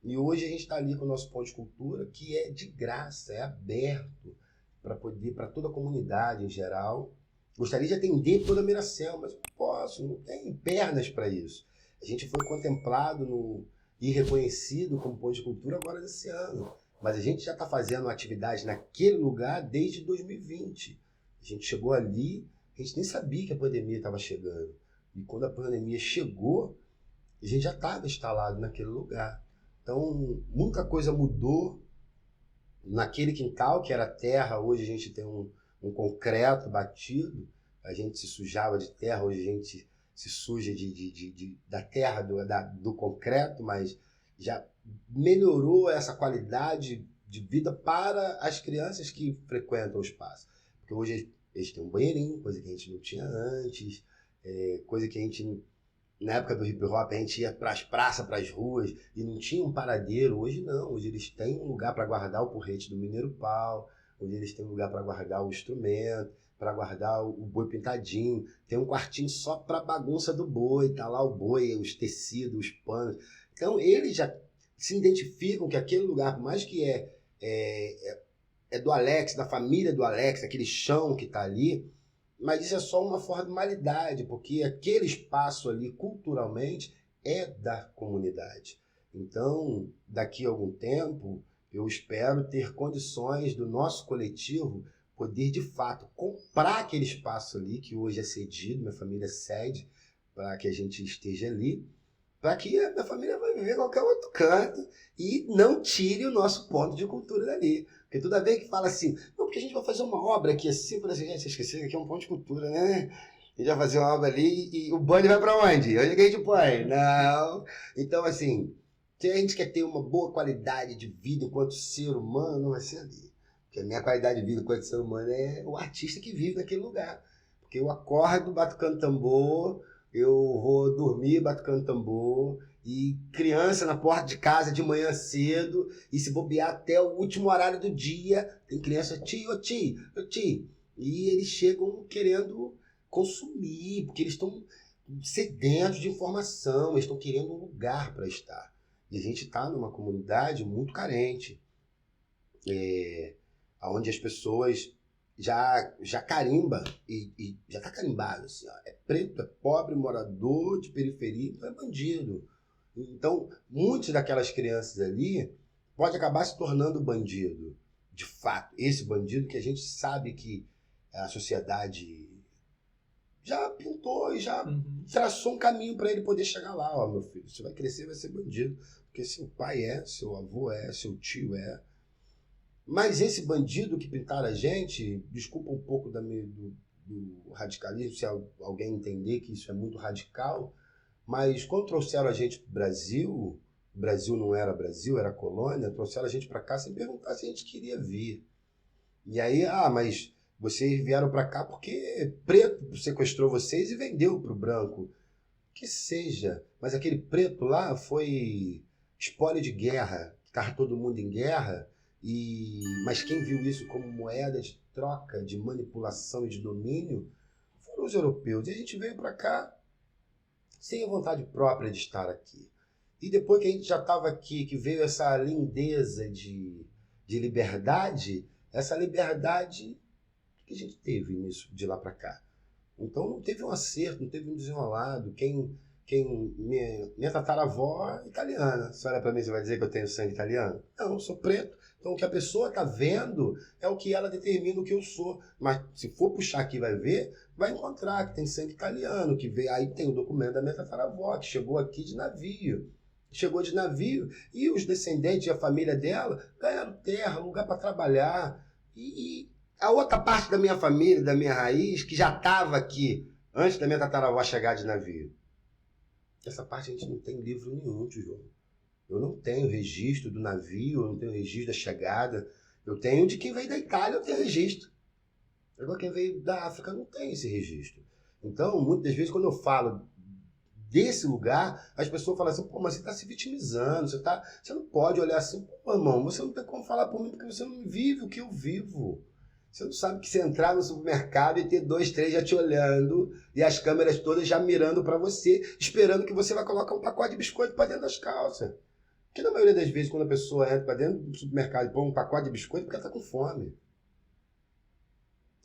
B: E hoje a gente está ali com o nosso ponto de cultura, que é de graça, é aberto para toda a comunidade em geral. Gostaria de atender toda a Miracema, mas não posso, não tenho pernas para isso. A gente foi contemplado e reconhecido como ponto de cultura agora desse ano. Mas a gente já está fazendo atividade naquele lugar desde 2020. A gente chegou ali, a gente nem sabia que a pandemia estava chegando. E quando a pandemia chegou, a gente já estava instalado naquele lugar. Então, muita coisa mudou naquele quintal, que era terra. Hoje a gente tem um concreto batido. A gente se sujava de terra, hoje a gente se suja da terra, do concreto, mas já melhorou essa qualidade de vida para as crianças que frequentam o espaço. Porque hoje eles têm um banheirinho, coisa que a gente não tinha antes, coisa que a gente, na época do hip hop, a gente ia para as praças, para as ruas, e não tinha um paradeiro. Hoje não, hoje eles têm um lugar para guardar o porrete do Mineiro Pau, hoje eles têm um lugar para guardar o instrumento, para guardar o boi pintadinho, tem um quartinho só para bagunça do boi, tá lá o boi, os tecidos, os panos. Então eles já se identificam que aquele lugar, por mais que é do Alex, da família do Alex, aquele chão que está ali, mas isso é só uma formalidade, porque aquele espaço ali, culturalmente, é da comunidade. Então, daqui a algum tempo, eu espero ter condições do nosso coletivo poder, de fato, comprar aquele espaço ali, que hoje é cedido, minha família cede para que a gente esteja ali, para que a minha família vai viver em qualquer outro canto e não tire o nosso ponto de cultura dali. Porque toda vez que fala assim, não, porque a gente vai fazer uma obra aqui assim, por assim, gente, você esqueceu que aqui é um ponto de cultura, né? A gente vai fazer uma obra ali e o bonde vai para onde? Onde que a gente põe? Não. Então, assim, se a gente quer ter uma boa qualidade de vida enquanto ser humano, não vai ser ali. Porque a minha qualidade de vida enquanto ser humano é o artista que vive naquele lugar. Porque eu acordo batucando tambor, eu vou dormir batucando tambor, e criança na porta de casa de manhã cedo, e se bobear até o último horário do dia, tem criança, tio, e eles chegam querendo consumir, porque eles estão sedentos de informação, eles estão querendo um lugar para estar. E a gente está numa comunidade muito carente, onde as pessoas já carimba, e já está carimbado, assim, ó, é preto, é pobre, morador de periferia, então é bandido. Então, muitas daquelas crianças ali pode acabar se tornando bandido, de fato. Esse bandido que a gente sabe que a sociedade já pintou e já traçou um caminho para ele poder chegar lá. Ó, meu filho, você vai crescer, vai ser bandido, porque seu pai seu avô seu tio é. Mas esse bandido que pintaram a gente, desculpa um pouco do radicalismo, se alguém entender que isso é muito radical, mas quando trouxeram a gente para o Brasil não era Brasil, era colônia, trouxeram a gente para cá sem perguntar se a gente queria vir. E aí, mas vocês vieram para cá porque preto sequestrou vocês e vendeu para o branco. Que seja, mas aquele preto lá foi espólio de guerra, estava todo mundo em guerra, mas quem viu isso como moeda de troca, de manipulação e de domínio, foram os europeus. E a gente veio para cá sem a vontade própria de estar aqui. E depois que a gente já estava aqui, que veio essa lindeza de liberdade, essa liberdade que a gente teve nisso de lá para cá. Então não teve um acerto, não teve um desenrolado. Minha tataravó é italiana. Você olha para mim e vai dizer que eu tenho sangue italiano? Não, eu sou preto. Então o que a pessoa está vendo é o que ela determina o que eu sou. Mas se for puxar aqui vai ver, vai encontrar que tem sangue italiano, que veio, aí tem o documento da minha tataravó, que chegou aqui de navio. Chegou de navio e os descendentes e a família dela ganharam terra, lugar para trabalhar. E a outra parte da minha família, da minha raiz, que já estava aqui antes da minha tataravó chegar de navio. Essa parte a gente não tem livro nenhum, tio João. Eu não tenho registro do navio, eu não tenho registro da chegada. Eu tenho de quem veio da Itália, eu tenho registro. Agora quem veio da África não tem esse registro. Então, muitas vezes, quando eu falo desse lugar, as pessoas falam assim, pô, mas você está se vitimizando, você não pode olhar assim, pô, irmão, você não tem como falar por mim porque você não vive o que eu vivo. Você não sabe que você entrar no supermercado e ter 2, 3 já te olhando e as câmeras todas já mirando para você, esperando que você vai colocar um pacote de biscoito para dentro das calças. Porque na maioria das vezes, quando a pessoa entra para dentro do supermercado e põe um pacote de biscoito, é porque ela está com fome.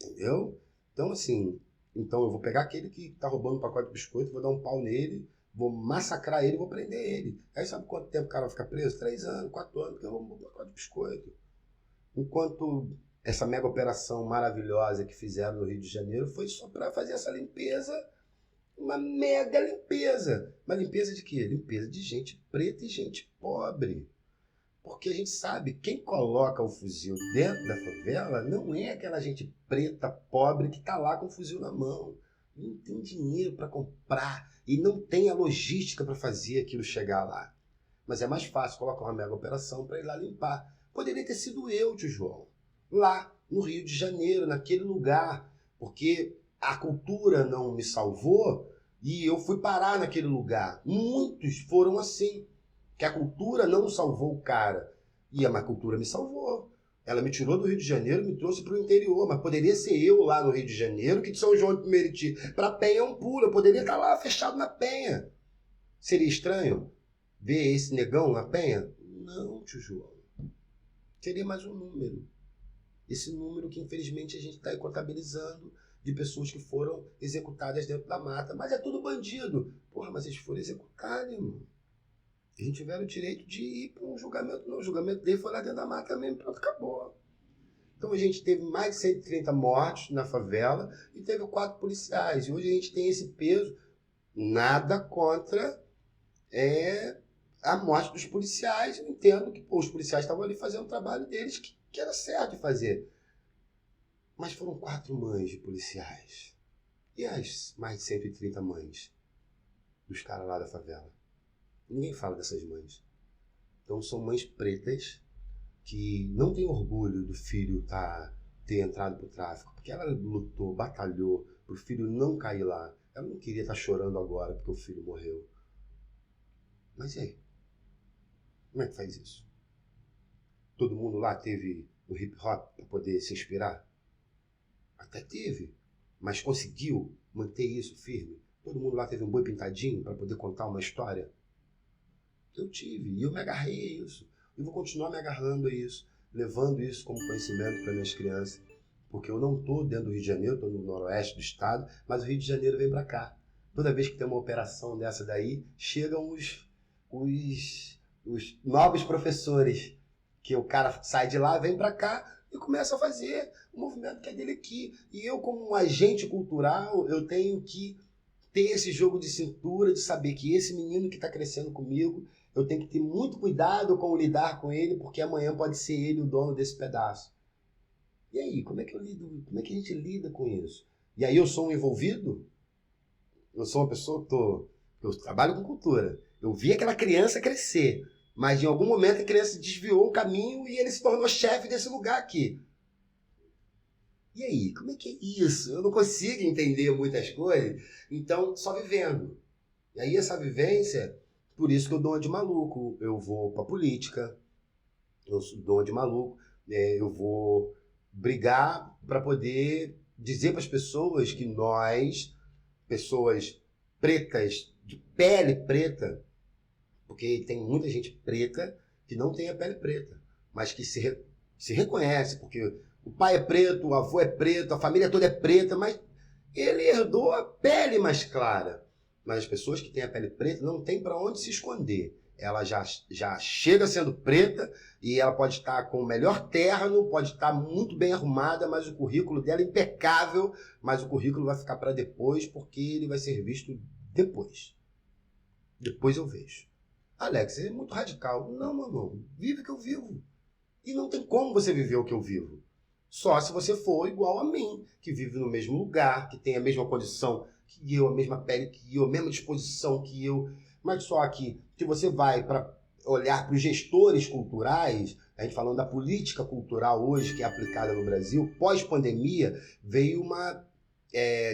B: Entendeu? Então, assim, eu vou pegar aquele que está roubando um pacote de biscoito, vou dar um pau nele, vou massacrar ele, vou prender ele. Aí sabe quanto tempo o cara vai ficar preso? 3 anos, 4 anos, porque roubou um pacote de biscoito. Enquanto essa mega operação maravilhosa que fizeram no Rio de Janeiro foi só para fazer essa limpeza, uma mega limpeza. Uma limpeza de quê? Limpeza de gente preta e gente pobre. Porque a gente sabe, quem coloca o fuzil dentro da favela não é aquela gente preta, pobre, que está lá com o fuzil na mão. Não tem dinheiro para comprar e não tem a logística para fazer aquilo chegar lá. Mas é mais fácil colocar uma mega operação para ir lá limpar. Poderia ter sido eu, tio João, lá no Rio de Janeiro, naquele lugar, porque a cultura não me salvou e eu fui parar naquele lugar. Muitos foram assim, que a cultura não salvou o cara, e a cultura me salvou. Ela me tirou do Rio de Janeiro, me trouxe para o interior, mas poderia ser eu lá no Rio de Janeiro, que de São João de Meriti para Penha é um pulo, eu poderia estar lá fechado na Penha. Seria estranho ver esse negão na Penha? Não, tio João. Seria mais um número. Esse número que infelizmente a gente está contabilizando de pessoas que foram executadas dentro da mata. Mas é tudo bandido. Porra, mas eles foram executados, irmão. Eles tiveram o direito de ir para um julgamento. Não, o julgamento dele foi lá dentro da mata mesmo, pronto, acabou. Então a gente teve mais de 130 mortes na favela e teve 4 policiais. E hoje a gente tem esse peso. Nada contra a morte dos policiais. Eu entendo que os policiais estavam ali fazendo o trabalho deles, que era certo de fazer. Mas foram 4 mães de policiais. E as mais de 130 mães dos caras lá da favela? Ninguém fala dessas mães. Então são mães pretas que não têm orgulho do filho ter entrado pro tráfico, porque ela lutou, batalhou pro filho não cair lá. Ela não queria estar chorando agora porque o filho morreu. Mas e aí? Como é que faz isso? Todo mundo lá teve o hip hop para poder se inspirar? Até teve, mas conseguiu manter isso firme? Todo mundo lá teve um boi pintadinho para poder contar uma história? Eu tive, e eu me agarrei a isso. E vou continuar me agarrando a isso, levando isso como conhecimento para minhas crianças. Porque eu não estou dentro do Rio de Janeiro, estou no noroeste do estado, mas o Rio de Janeiro vem para cá. Toda vez que tem uma operação dessa daí, chegam os novos professores, que o cara sai de lá, vem para cá e começa a fazer o movimento que é dele aqui. E eu, como um agente cultural, eu tenho que ter esse jogo de cintura, de saber que esse menino que está crescendo comigo, eu tenho que ter muito cuidado com lidar com ele, porque amanhã pode ser ele o dono desse pedaço. E aí, como é que a gente lida com isso? E aí eu sou um envolvido? Eu sou uma pessoa que eu trabalho com cultura. Eu vi aquela criança crescer, mas em algum momento a criança desviou o caminho e ele se tornou chefe desse lugar aqui. E aí, como é que é isso? Eu não consigo entender muitas coisas, então só vivendo. E aí essa vivência, por isso que eu dou uma de maluco. Eu vou pra política, eu dou uma de maluco, eu vou brigar para poder dizer para as pessoas que nós, pessoas pretas, de pele preta, porque tem muita gente preta que não tem a pele preta, mas que se reconhece, porque o pai é preto, o avô é preto, a família toda é preta, mas ele herdou a pele mais clara. Mas as pessoas que têm a pele preta não têm para onde se esconder. Ela já chega sendo preta e ela pode estar com o melhor terno, pode estar muito bem arrumada, mas o currículo dela é impecável, mas o currículo vai ficar para depois, porque ele vai ser visto depois. Depois eu vejo. Alex, é muito radical. Não, meu irmão, vive o que eu vivo. E não tem como você viver o que eu vivo. Só se você for igual a mim, que vive no mesmo lugar, que tem a mesma condição que eu, a mesma pele que eu, a mesma disposição que eu. Mas só que você vai para olhar para os gestores culturais, a gente falando da política cultural hoje que é aplicada no Brasil, pós-pandemia, veio uma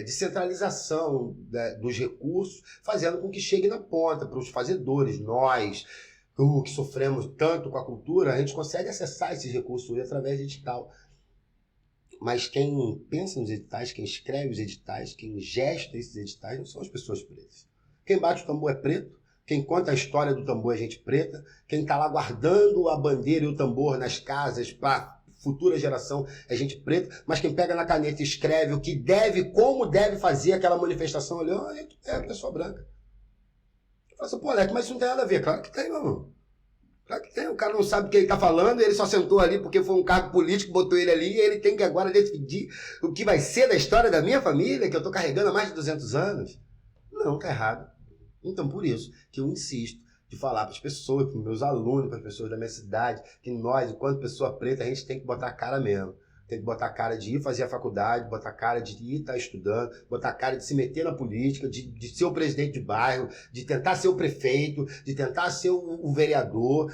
B: descentralização dos recursos, fazendo com que chegue na ponta, para os fazedores, nós, que sofremos tanto com a cultura, a gente consegue acessar esses recursos hoje através digital. Mas quem pensa nos editais, quem escreve os editais, quem gesta esses editais, não são as pessoas pretas. Quem bate o tambor é preto, quem conta a história do tambor é gente preta, quem está lá guardando a bandeira e o tambor nas casas para futura geração é gente preta, mas quem pega na caneta e escreve o que deve, como deve fazer aquela manifestação ali, é a pessoa branca. Fala assim, pô, Alex, mas isso não tem nada a ver. Claro que tem, meu irmão. Claro que tem. O cara não sabe o que ele está falando, ele só sentou ali porque foi um cargo político, botou ele ali, e ele tem que agora decidir o que vai ser da história da minha família, que eu estou carregando há mais de 200 anos. Não, tá errado. Então, por isso que eu insisto de falar para as pessoas, para os meus alunos, para as pessoas da minha cidade, que nós, enquanto pessoa preta, a gente tem que botar a cara mesmo. Tem que botar a cara de ir fazer a faculdade, botar a cara de ir estar estudando, botar a cara de se meter na política, de ser o presidente de bairro, de tentar ser o prefeito, de tentar ser o vereador.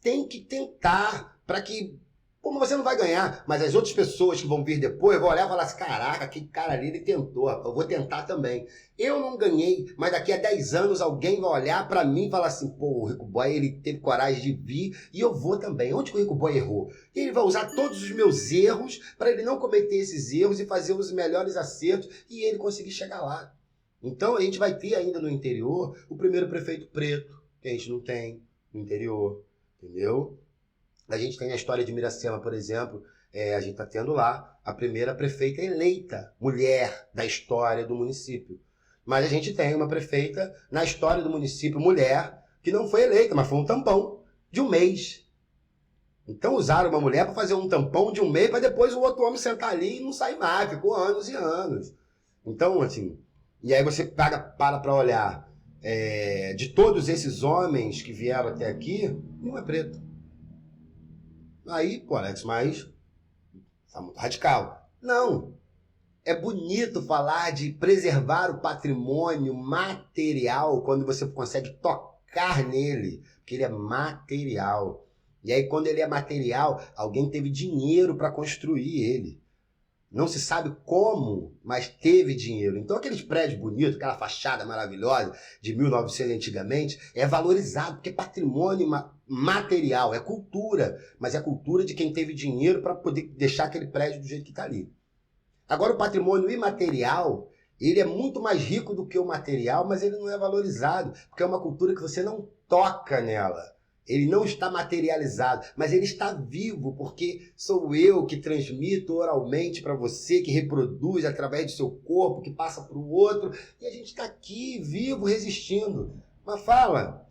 B: Tem que tentar para que... Como você não vai ganhar, mas as outras pessoas que vão vir depois vão olhar e falar assim, caraca, aquele cara ali, ele tentou, eu vou tentar também. Eu não ganhei, mas daqui a 10 anos alguém vai olhar pra mim e falar assim, pô, o Rico Boy, ele teve coragem de vir e eu vou também. Onde que o Rico Boy errou? E ele vai usar todos os meus erros para ele não cometer esses erros e fazer os melhores acertos e ele conseguir chegar lá. Então a gente vai ter ainda no interior o primeiro prefeito preto, que a gente não tem no interior, entendeu? A gente tem a história de Miracema, por exemplo, a gente está tendo lá a primeira prefeita eleita, mulher da história do município. Mas a gente tem uma prefeita na história do município, mulher, que não foi eleita, mas foi um tampão de um mês. Então usaram uma mulher para fazer um tampão de um mês, para depois o outro homem sentar ali e não sair mais, ficou anos e anos. Então, assim, e aí você para olhar, de todos esses homens que vieram até aqui, não é preto. Aí, pô, Alex, mas tá muito radical. Não. É bonito falar de preservar o patrimônio material quando você consegue tocar nele, porque ele é material. E aí, quando ele é material, alguém teve dinheiro para construir ele. Não se sabe como, mas teve dinheiro. Então, aqueles prédios bonitos, aquela fachada maravilhosa de 1900 antigamente, é valorizado, porque é patrimônio material, é cultura. Mas é cultura de quem teve dinheiro para poder deixar aquele prédio do jeito que está ali. Agora, o patrimônio imaterial, ele é muito mais rico do que o material, mas ele não é valorizado, porque é uma cultura que você não toca nela. Ele não está materializado, mas ele está vivo, porque sou eu que transmito oralmente para você, que reproduz através do seu corpo, que passa para o outro, e a gente está aqui, vivo, resistindo. Mas fala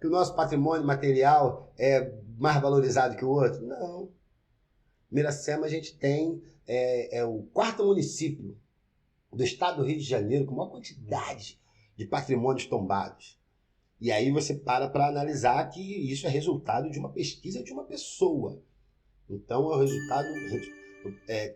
B: que o nosso patrimônio material é mais valorizado que o outro? Não. Miracema a gente tem o 4º município do estado do Rio de Janeiro com uma quantidade de patrimônios tombados. E aí você para analisar que isso é resultado de uma pesquisa de uma pessoa. Então é o resultado...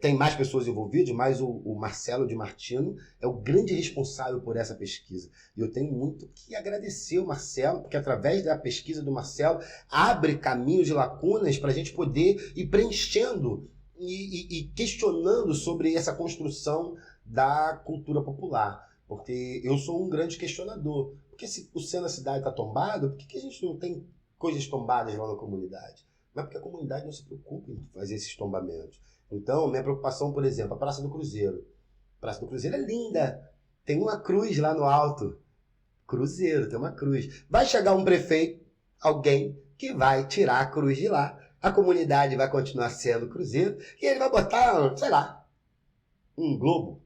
B: tem mais pessoas envolvidas, mas o Marcelo de Martino é o grande responsável por essa pesquisa. E eu tenho muito que agradecer o Marcelo, porque através da pesquisa do Marcelo abre caminhos e lacunas para a gente poder ir preenchendo e questionando sobre essa construção da cultura popular. Porque eu sou um grande questionador. Porque se o centro da cidade está tombado, por que a gente não tem coisas tombadas lá na comunidade? Mas porque a comunidade não se preocupa em fazer esses tombamentos. Então, minha preocupação, por exemplo, a Praça do Cruzeiro. A Praça do Cruzeiro é linda. Tem uma cruz lá no alto. Cruzeiro, tem uma cruz. Vai chegar um prefeito, alguém, que vai tirar a cruz de lá. A comunidade vai continuar sendo Cruzeiro. E ele vai botar, sei lá, um globo.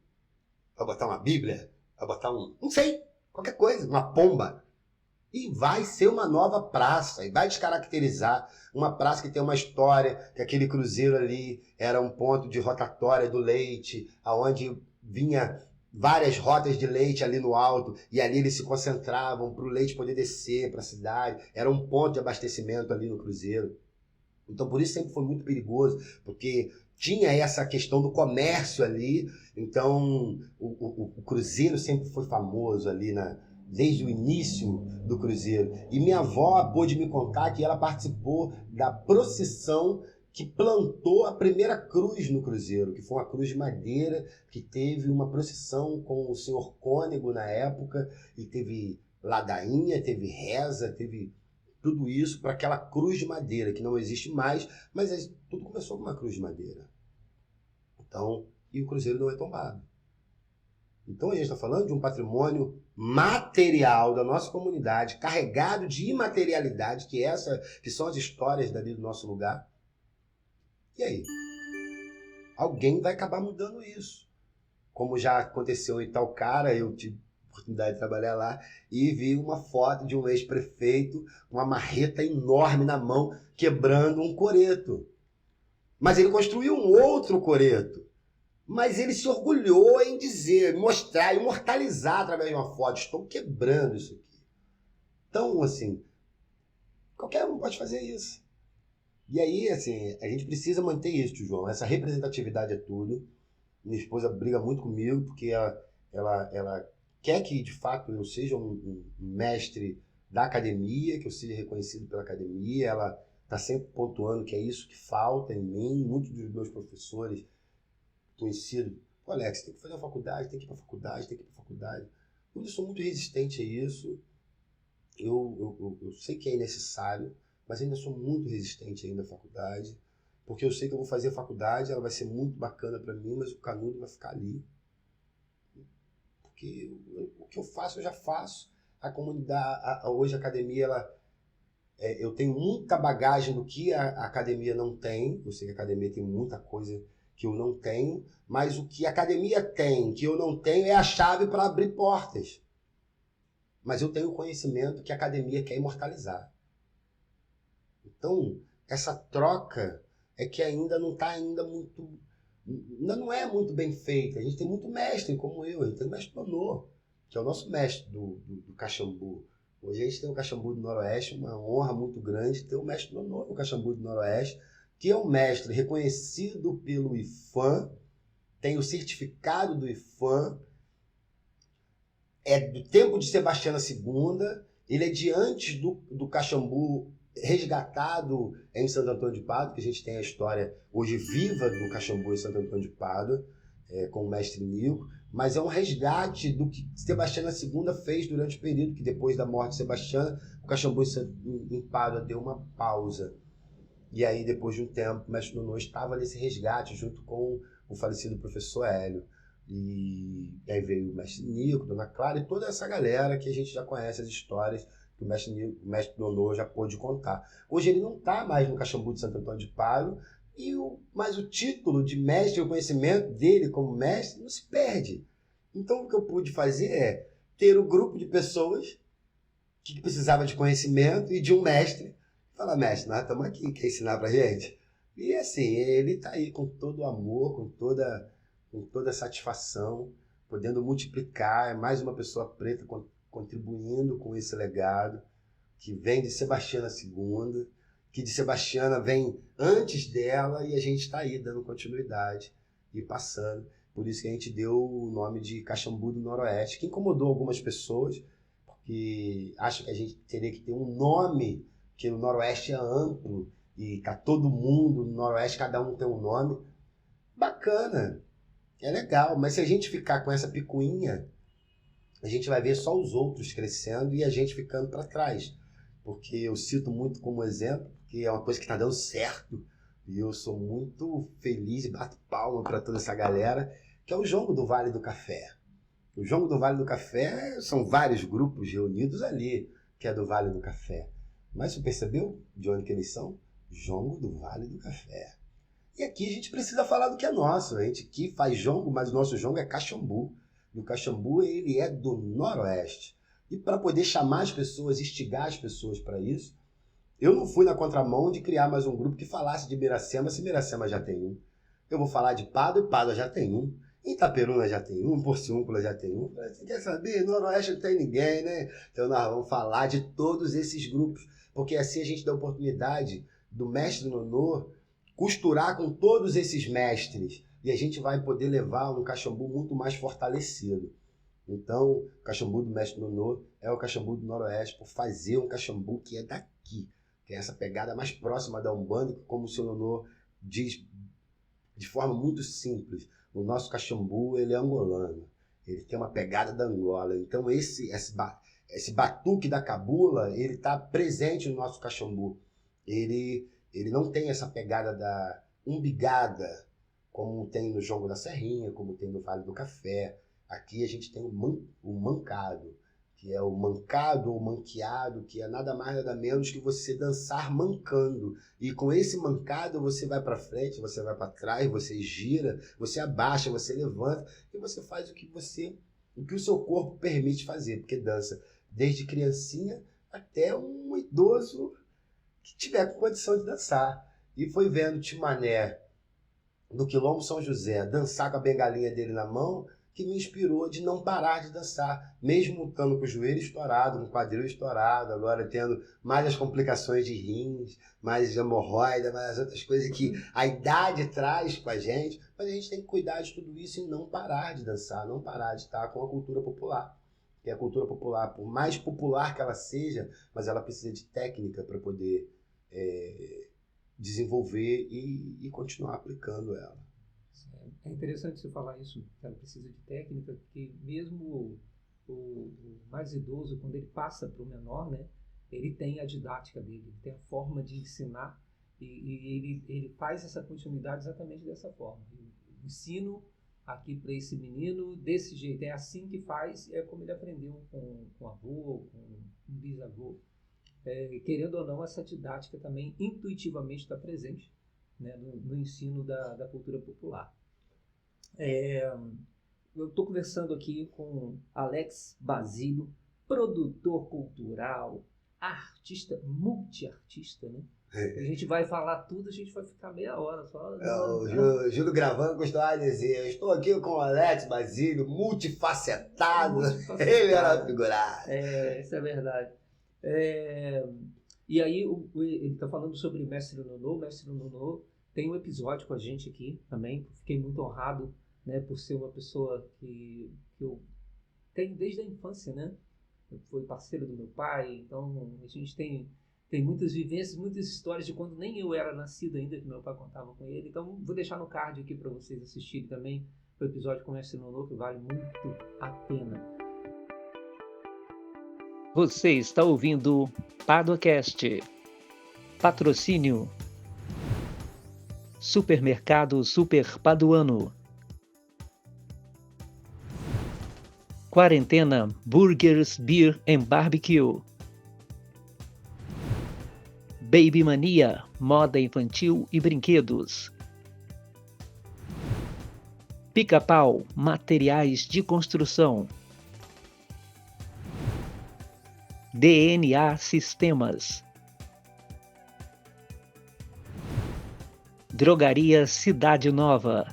B: Vai botar uma Bíblia. Vai botar não sei, qualquer coisa, uma pomba. E vai ser uma nova praça, e vai descaracterizar uma praça que tem uma história, que aquele cruzeiro ali era um ponto de rotatória do leite, aonde vinha várias rotas de leite ali no alto, e ali eles se concentravam para o leite poder descer para a cidade. Era um ponto de abastecimento ali no cruzeiro. Então por isso sempre foi muito perigoso, porque tinha essa questão do comércio ali. Então o cruzeiro sempre foi famoso ali desde o início do cruzeiro. E minha avó pôde me contar que ela participou da procissão que plantou a primeira cruz no cruzeiro, que foi uma cruz de madeira, que teve uma procissão com o senhor cônego na época, e teve ladainha, teve reza, teve tudo isso para aquela cruz de madeira, que não existe mais, mas tudo começou com uma cruz de madeira. Então, e o cruzeiro não é tombado. Então a gente está falando de um patrimônio material da nossa comunidade, carregado de imaterialidade, que são as histórias dali do nosso lugar. E aí? Alguém vai acabar mudando isso. Como já aconteceu em Itaocara, eu tive a oportunidade de trabalhar lá e vi uma foto de um ex-prefeito com uma marreta enorme na mão, quebrando um coreto. Mas ele construiu um outro coreto. Mas ele se orgulhou em dizer, mostrar, imortalizar através de uma foto. Estou quebrando isso aqui. Então, assim, qualquer um pode fazer isso. E aí, assim, a gente precisa manter isso, João. Essa representatividade é tudo. Minha esposa briga muito comigo porque ela quer que, de fato, eu seja um mestre da academia, que eu seja reconhecido pela academia. Ela está sempre pontuando que é isso que falta em mim. Muitos dos meus professores conhecidos, pô, Alex, tem que fazer a faculdade, tem que ir para a faculdade, tem que ir para a faculdade. Eu sou muito resistente a isso. Eu sei que é necessário, mas ainda sou muito resistente ainda à faculdade, porque eu sei que eu vou fazer a faculdade, ela vai ser muito bacana para mim, mas o canudo vai ficar ali. Porque o que eu faço, eu já faço. A comunidade, hoje a academia, eu tenho muita bagagem do que a academia não tem. Eu sei que a academia tem muita coisa que eu não tenho, mas o que a academia tem, que eu não tenho, é a chave para abrir portas. Mas eu tenho o conhecimento que a academia quer imortalizar. Então, essa troca é que ainda não está ainda não é muito bem feita. A gente tem muito mestre como eu, a gente tem o mestre Nonô, que é o nosso mestre do Caxambu. Hoje a gente tem o Caxambu do Noroeste, uma honra muito grande ter o mestre Nonô no Caxambu do Noroeste, que é um mestre reconhecido pelo IFAM, tem o certificado do IFAM, é do tempo de Sebastiana II, ele é de antes do Caxambu resgatado em Santo Antônio de Pádua, que a gente tem a história hoje viva do Caxambu em Santo Antônio de Pádua, com o mestre Nico, mas é um resgate do que Sebastiana II fez durante o período que depois da morte de Sebastiana, o Caxambu em Pádua deu uma pausa. E aí, depois de um tempo, o mestre Nonô estava nesse resgate junto com o falecido professor Hélio. E aí veio o mestre Nico, Dona Clara e toda essa galera que a gente já conhece as histórias que o mestre Nonô já pôde contar. Hoje ele não está mais no Caxambu de Santo Antônio de Pádua, mas o título de mestre, o conhecimento dele como mestre, não se perde. Então o que eu pude fazer é ter um grupo de pessoas que precisava de conhecimento e de um mestre. Falar, mestre, nós estamos aqui, quer ensinar pra gente? E assim, ele está aí com todo o amor, com toda a satisfação, podendo multiplicar, mais uma pessoa preta contribuindo com esse legado, que vem de Sebastiana II, que de Sebastiana vem antes dela, e a gente está aí dando continuidade e passando. Por isso que a gente deu o nome de Caxambu do Noroeste, que incomodou algumas pessoas, porque acham que a gente teria que ter um nome, que o Noroeste é amplo, e tá todo mundo no Noroeste, cada um tem um nome. Bacana, é legal, mas se a gente ficar com essa picuinha, a gente vai ver só os outros crescendo e a gente ficando para trás. Porque eu cito muito como exemplo, que é uma coisa que está dando certo, e eu sou muito feliz e bato palma para toda essa galera, que é o Jongo do Vale do Café. O Jongo do Vale do Café são vários grupos reunidos ali, que é do Vale do Café. Mas você percebeu de onde que eles são? Jongo do Vale do Café. E aqui a gente precisa falar do que é nosso. A gente aqui faz jongo, mas o nosso jongo é Caxambu. E o Caxambu, ele é do Noroeste. E para poder chamar as pessoas, instigar as pessoas para isso, eu não fui na contramão de criar mais um grupo que falasse de Miracema, se Miracema já tem um. Eu vou falar de Pádua, e Pádua já tem um. Itaperuna já tem um, Porciúncula já tem um. Você quer saber? Noroeste não tem ninguém, né? Então nós vamos falar de todos esses grupos, porque assim a gente dá a oportunidade do mestre Nonô costurar com todos esses mestres e a gente vai poder levar um Caxambu muito mais fortalecido. Então, o Caxambu do mestre Nonô é o Caxambu do Noroeste, por fazer um Caxambu que é daqui, que é essa pegada mais próxima da Umbanda, que, como o seu Nonô diz de forma muito simples, o nosso Caxambu, ele é angolano, ele tem uma pegada da Angola. Então esse batuque da cabula, ele está presente no nosso Caxambu. Ele não tem essa pegada da umbigada, como tem no Jongo da Serrinha, como tem no Vale do Café. Aqui a gente tem o mancado, que é o mancado ou manqueado, que é nada mais nada menos que você dançar mancando. E com esse mancado você vai para frente, você vai para trás, você gira, você abaixa, você levanta e você faz o que o seu corpo permite fazer, porque dança desde criancinha até um idoso que tiver condição de dançar. E foi vendo Timané no Quilombo São José dançar com a bengalinha dele na mão que me inspirou de não parar de dançar, mesmo estando com o joelho estourado, com o quadril estourado, agora tendo mais as complicações de rins, mais hemorroida, mais as outras coisas que a idade traz com a gente, mas a gente tem que cuidar de tudo isso e não parar de dançar, não parar de estar com a cultura popular. Que a cultura popular, por mais popular que ela seja, mas ela precisa de técnica para poder desenvolver e continuar aplicando ela.
C: É interessante você falar isso, que ela precisa de técnica, porque mesmo o mais idoso, quando ele passa para o menor, né, ele tem a didática dele, ele tem a forma de ensinar e ele faz essa continuidade exatamente dessa forma. Eu ensino aqui para esse menino desse jeito, é assim que faz, é como ele aprendeu com o avô, com um bisavô. Querendo ou não, essa didática também intuitivamente está presente, né, no ensino da cultura popular. Eu estou conversando aqui com Alex Basílio, produtor cultural, artista, multiartista, né? A gente vai falar tudo, a gente vai ficar meia hora só.
B: O Júlio Gravano costumava dizer: eu estou aqui com o Alex Basílio, multifacetado. Ele era figurado.
C: Isso é verdade. E aí ele está falando sobre Mestre Nonô. Mestre Nonô tem um episódio com a gente aqui também. Fiquei muito honrado, né, por ser uma pessoa que eu tenho desde a infância, né? Foi parceiro do meu pai, então a gente tem muitas vivências, muitas histórias de quando nem eu era nascido ainda, que meu pai contava com ele. Então vou deixar no card aqui para vocês assistirem também o episódio com o Mestre Nonô, que vale muito a pena.
A: Você está ouvindo PaduaCast. Patrocínio Supermercado Super Paduano. Quarentena Burgers, Beer and Barbecue. Baby Mania, moda infantil e brinquedos. Pica-Pau, materiais de construção. DNA Sistemas. Drogaria Cidade Nova.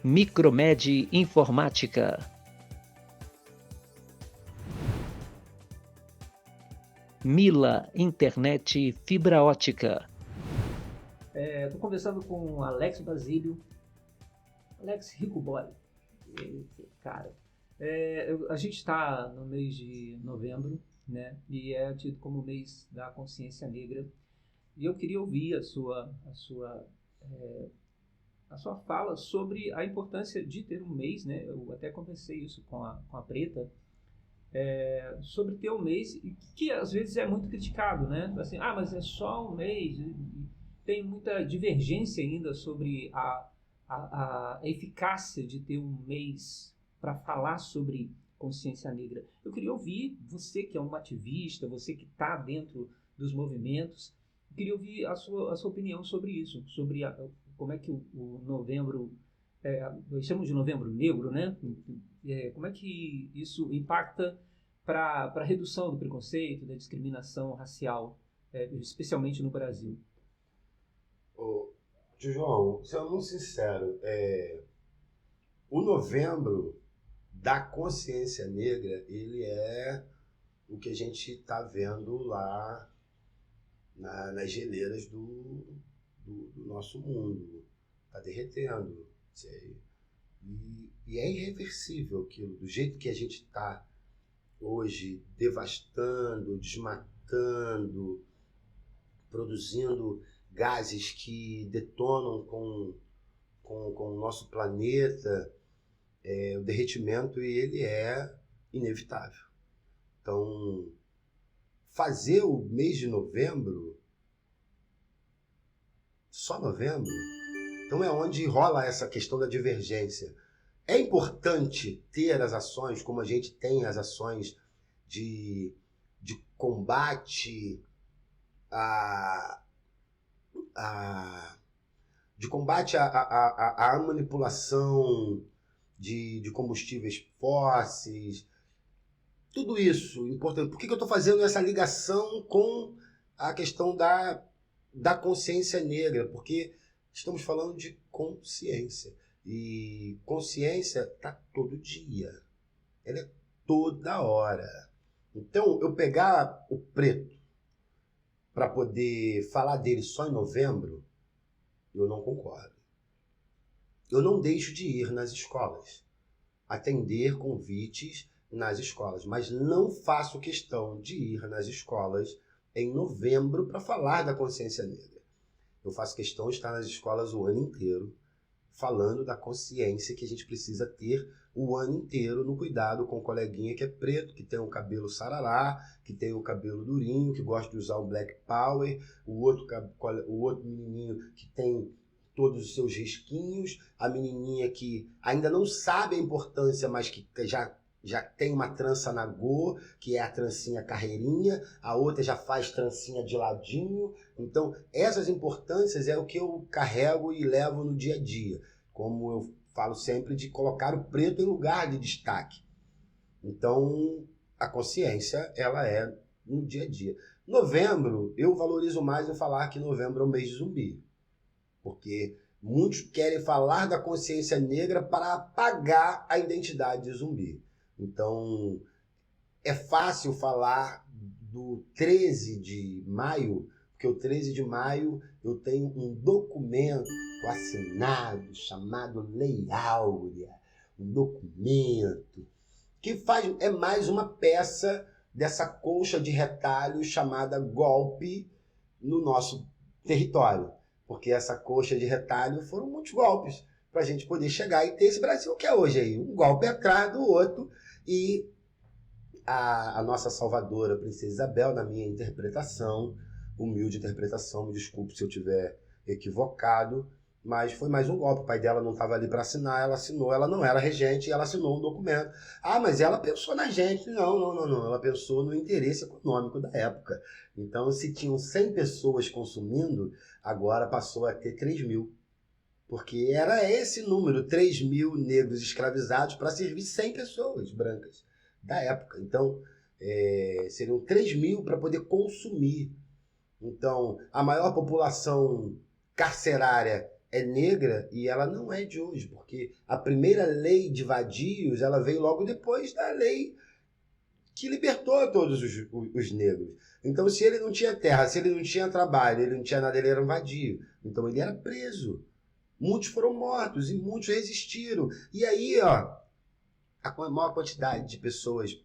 A: Micromed Informática. Mila Internet Fibra Ótica.
C: Estou conversando com o Alex Basílio. Alex Rico Boy. Cara, a gente está no mês de novembro, né? E é tido como o mês da consciência negra. E eu queria ouvir a sua fala sobre a importância de ter um mês, né? Eu até conversei isso com a Preta, sobre ter um mês, que às vezes é muito criticado, né? Assim, mas é só um mês. Tem muita divergência ainda sobre a eficácia de ter um mês para falar sobre consciência negra. Eu queria ouvir você, que é um ativista, você que está dentro dos movimentos, eu queria ouvir a sua opinião sobre isso, sobre como é que o novembro, nós chamamos de novembro negro, né? Como é que isso impacta para a redução do preconceito, da discriminação racial, especialmente no Brasil?
B: João, sendo muito sincero, o novembro da consciência negra, ele é o que a gente está vendo lá nas geleiras do nosso mundo. Está derretendo. E é irreversível aquilo, do jeito que a gente está hoje, devastando, desmatando, produzindo gases que detonam com o nosso planeta. O derretimento, ele é inevitável. Então, fazer o mês de novembro Só novembro? Então é onde rola essa questão da divergência. É importante ter as ações, como a gente tem as ações de combate de combate à manipulação de combustíveis fósseis, tudo isso importante. Por que eu estou fazendo essa ligação com a questão da consciência negra? Porque estamos falando de consciência. E consciência está todo dia. Ela é toda hora. Então, eu pegar o preto para poder falar dele só em novembro, eu não concordo. Eu não deixo de ir nas escolas, atender convites nas escolas, mas não faço questão de ir nas escolas em novembro para falar da consciência negra. Eu faço questão de estar nas escolas o ano inteiro, falando da consciência que a gente precisa ter o ano inteiro no cuidado com o coleguinha que é preto, que tem o cabelo sarará, que tem o cabelo durinho, que gosta de usar um black power, o outro menininho que tem todos os seus risquinhos, a menininha que ainda não sabe a importância, mas que já tem uma trança na go, que é a trancinha carreirinha, a outra já faz trancinha de ladinho. Então, essas importâncias é o que eu carrego e levo no dia a dia. Como eu falo sempre, de colocar o preto em lugar de destaque. Então, a consciência, ela é no dia a dia. Novembro, eu valorizo mais em falar que novembro é o mês de zumbi. Porque muitos querem falar da consciência negra para apagar a identidade de zumbi. Então, é fácil falar do 13 de maio, porque o 13 de maio eu tenho um documento assinado chamado Lei Áurea, um documento que é mais uma peça dessa colcha de retalhos chamada golpe no nosso território. Porque essa colcha de retalho foram muitos golpes para a gente poder chegar e ter esse Brasil que é hoje aí, um golpe atrás do outro. E a nossa salvadora, a Princesa Isabel, na minha interpretação, humilde interpretação, me desculpe se eu estiver equivocado, mas foi mais um golpe. O pai dela não estava ali para assinar, ela assinou, ela não era regente e ela assinou um documento. Ah, mas ela pensou na gente. Não. Ela pensou no interesse econômico da época. Então, se tinham 100 pessoas consumindo, agora passou a ter 3.000. Porque era esse número, 3.000 negros escravizados para servir 100 pessoas brancas da época. Então, seriam 3.000 para poder consumir. Então, a maior população carcerária é negra e ela não é de hoje, porque a primeira lei de vadios ela veio logo depois da lei que libertou todos os negros. Então, se ele não tinha terra, se ele não tinha trabalho, ele não tinha nada, ele era um vadio. Então, ele era preso. Muitos foram mortos e muitos resistiram. E aí, ó, a maior quantidade de pessoas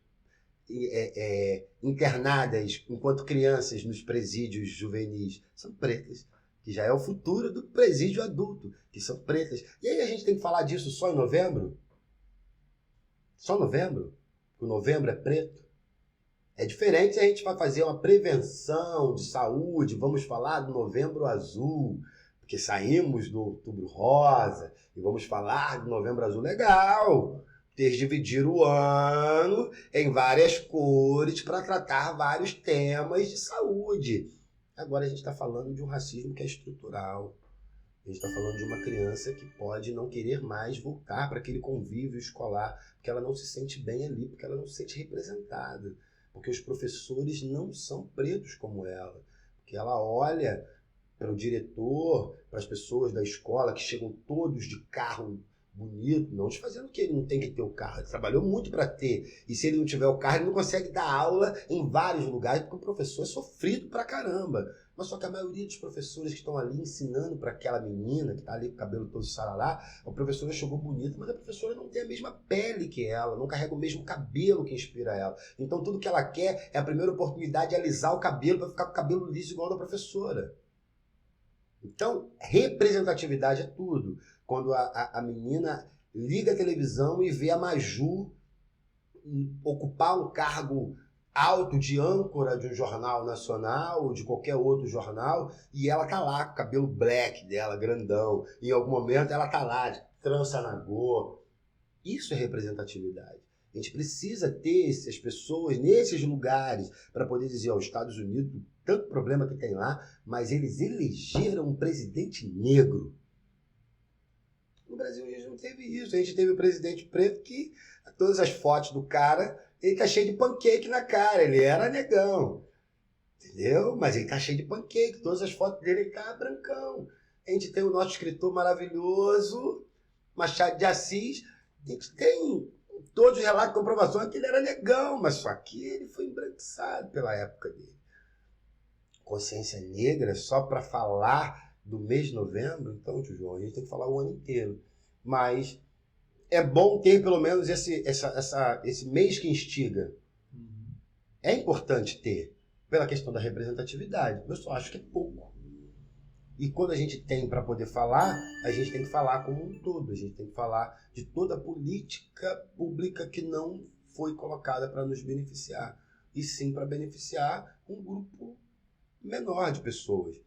B: internadas enquanto crianças nos presídios juvenis são pretas, que já é o futuro do presídio adulto, que são pretas. E aí a gente tem que falar disso só em novembro? Só novembro? Porque novembro é preto? É diferente se a gente vai fazer uma prevenção de saúde, vamos falar do novembro azul, porque saímos do outubro rosa e vamos falar do novembro azul. Legal! Dividir o ano em várias cores para tratar vários temas de saúde. Agora a gente está falando de um racismo que é estrutural. A gente está falando de uma criança que pode não querer mais voltar para aquele convívio escolar, porque ela não se sente bem ali, porque ela não se sente representada, porque os professores não são pretos como ela, porque ela olha para o diretor, para as pessoas da escola que chegam todos de carro bonito, não desfazendo que ele não tem que ter o carro, ele trabalhou muito para ter, e se ele não tiver o carro, ele não consegue dar aula em vários lugares, porque o professor é sofrido pra caramba. Mas só que a maioria dos professores que estão ali ensinando para aquela menina, que está ali com o cabelo todo sarará, a professora chegou bonita, mas a professora não tem a mesma pele que ela, não carrega o mesmo cabelo que inspira ela. Então tudo que ela quer é a primeira oportunidade de alisar o cabelo para ficar com o cabelo liso igual da professora. Então, representatividade é tudo. Quando a menina liga a televisão e vê a Maju ocupar um cargo alto de âncora de um jornal nacional ou de qualquer outro jornal, e ela tá lá com o cabelo black dela, grandão. Em algum momento ela tá lá, de trança na go. Isso é representatividade. A gente precisa ter essas pessoas nesses lugares para poder dizer, os Estados Unidos, tanto problema que tem lá, mas eles elegeram um presidente negro. No Brasil a gente não teve isso. A gente teve o presidente preto que, todas as fotos do cara, ele tá cheio de pancake na cara. Ele era negão. Entendeu? Mas ele tá cheio de pancake. Todas as fotos dele ele tá brancão. A gente tem o nosso escritor maravilhoso, Machado de Assis. A gente tem todos os relatos de comprovação que ele era negão, mas só que ele foi embranquiçado pela época dele. Consciência negra só para falar do mês de novembro, então, tio João, a gente tem que falar o ano inteiro. Mas é bom ter pelo menos esse mês que instiga. É importante ter, pela questão da representatividade. Eu só acho que é pouco. E quando a gente tem para poder falar, a gente tem que falar como um todo. A gente tem que falar de toda a política pública que não foi colocada para nos beneficiar. E sim para beneficiar um grupo menor de pessoas.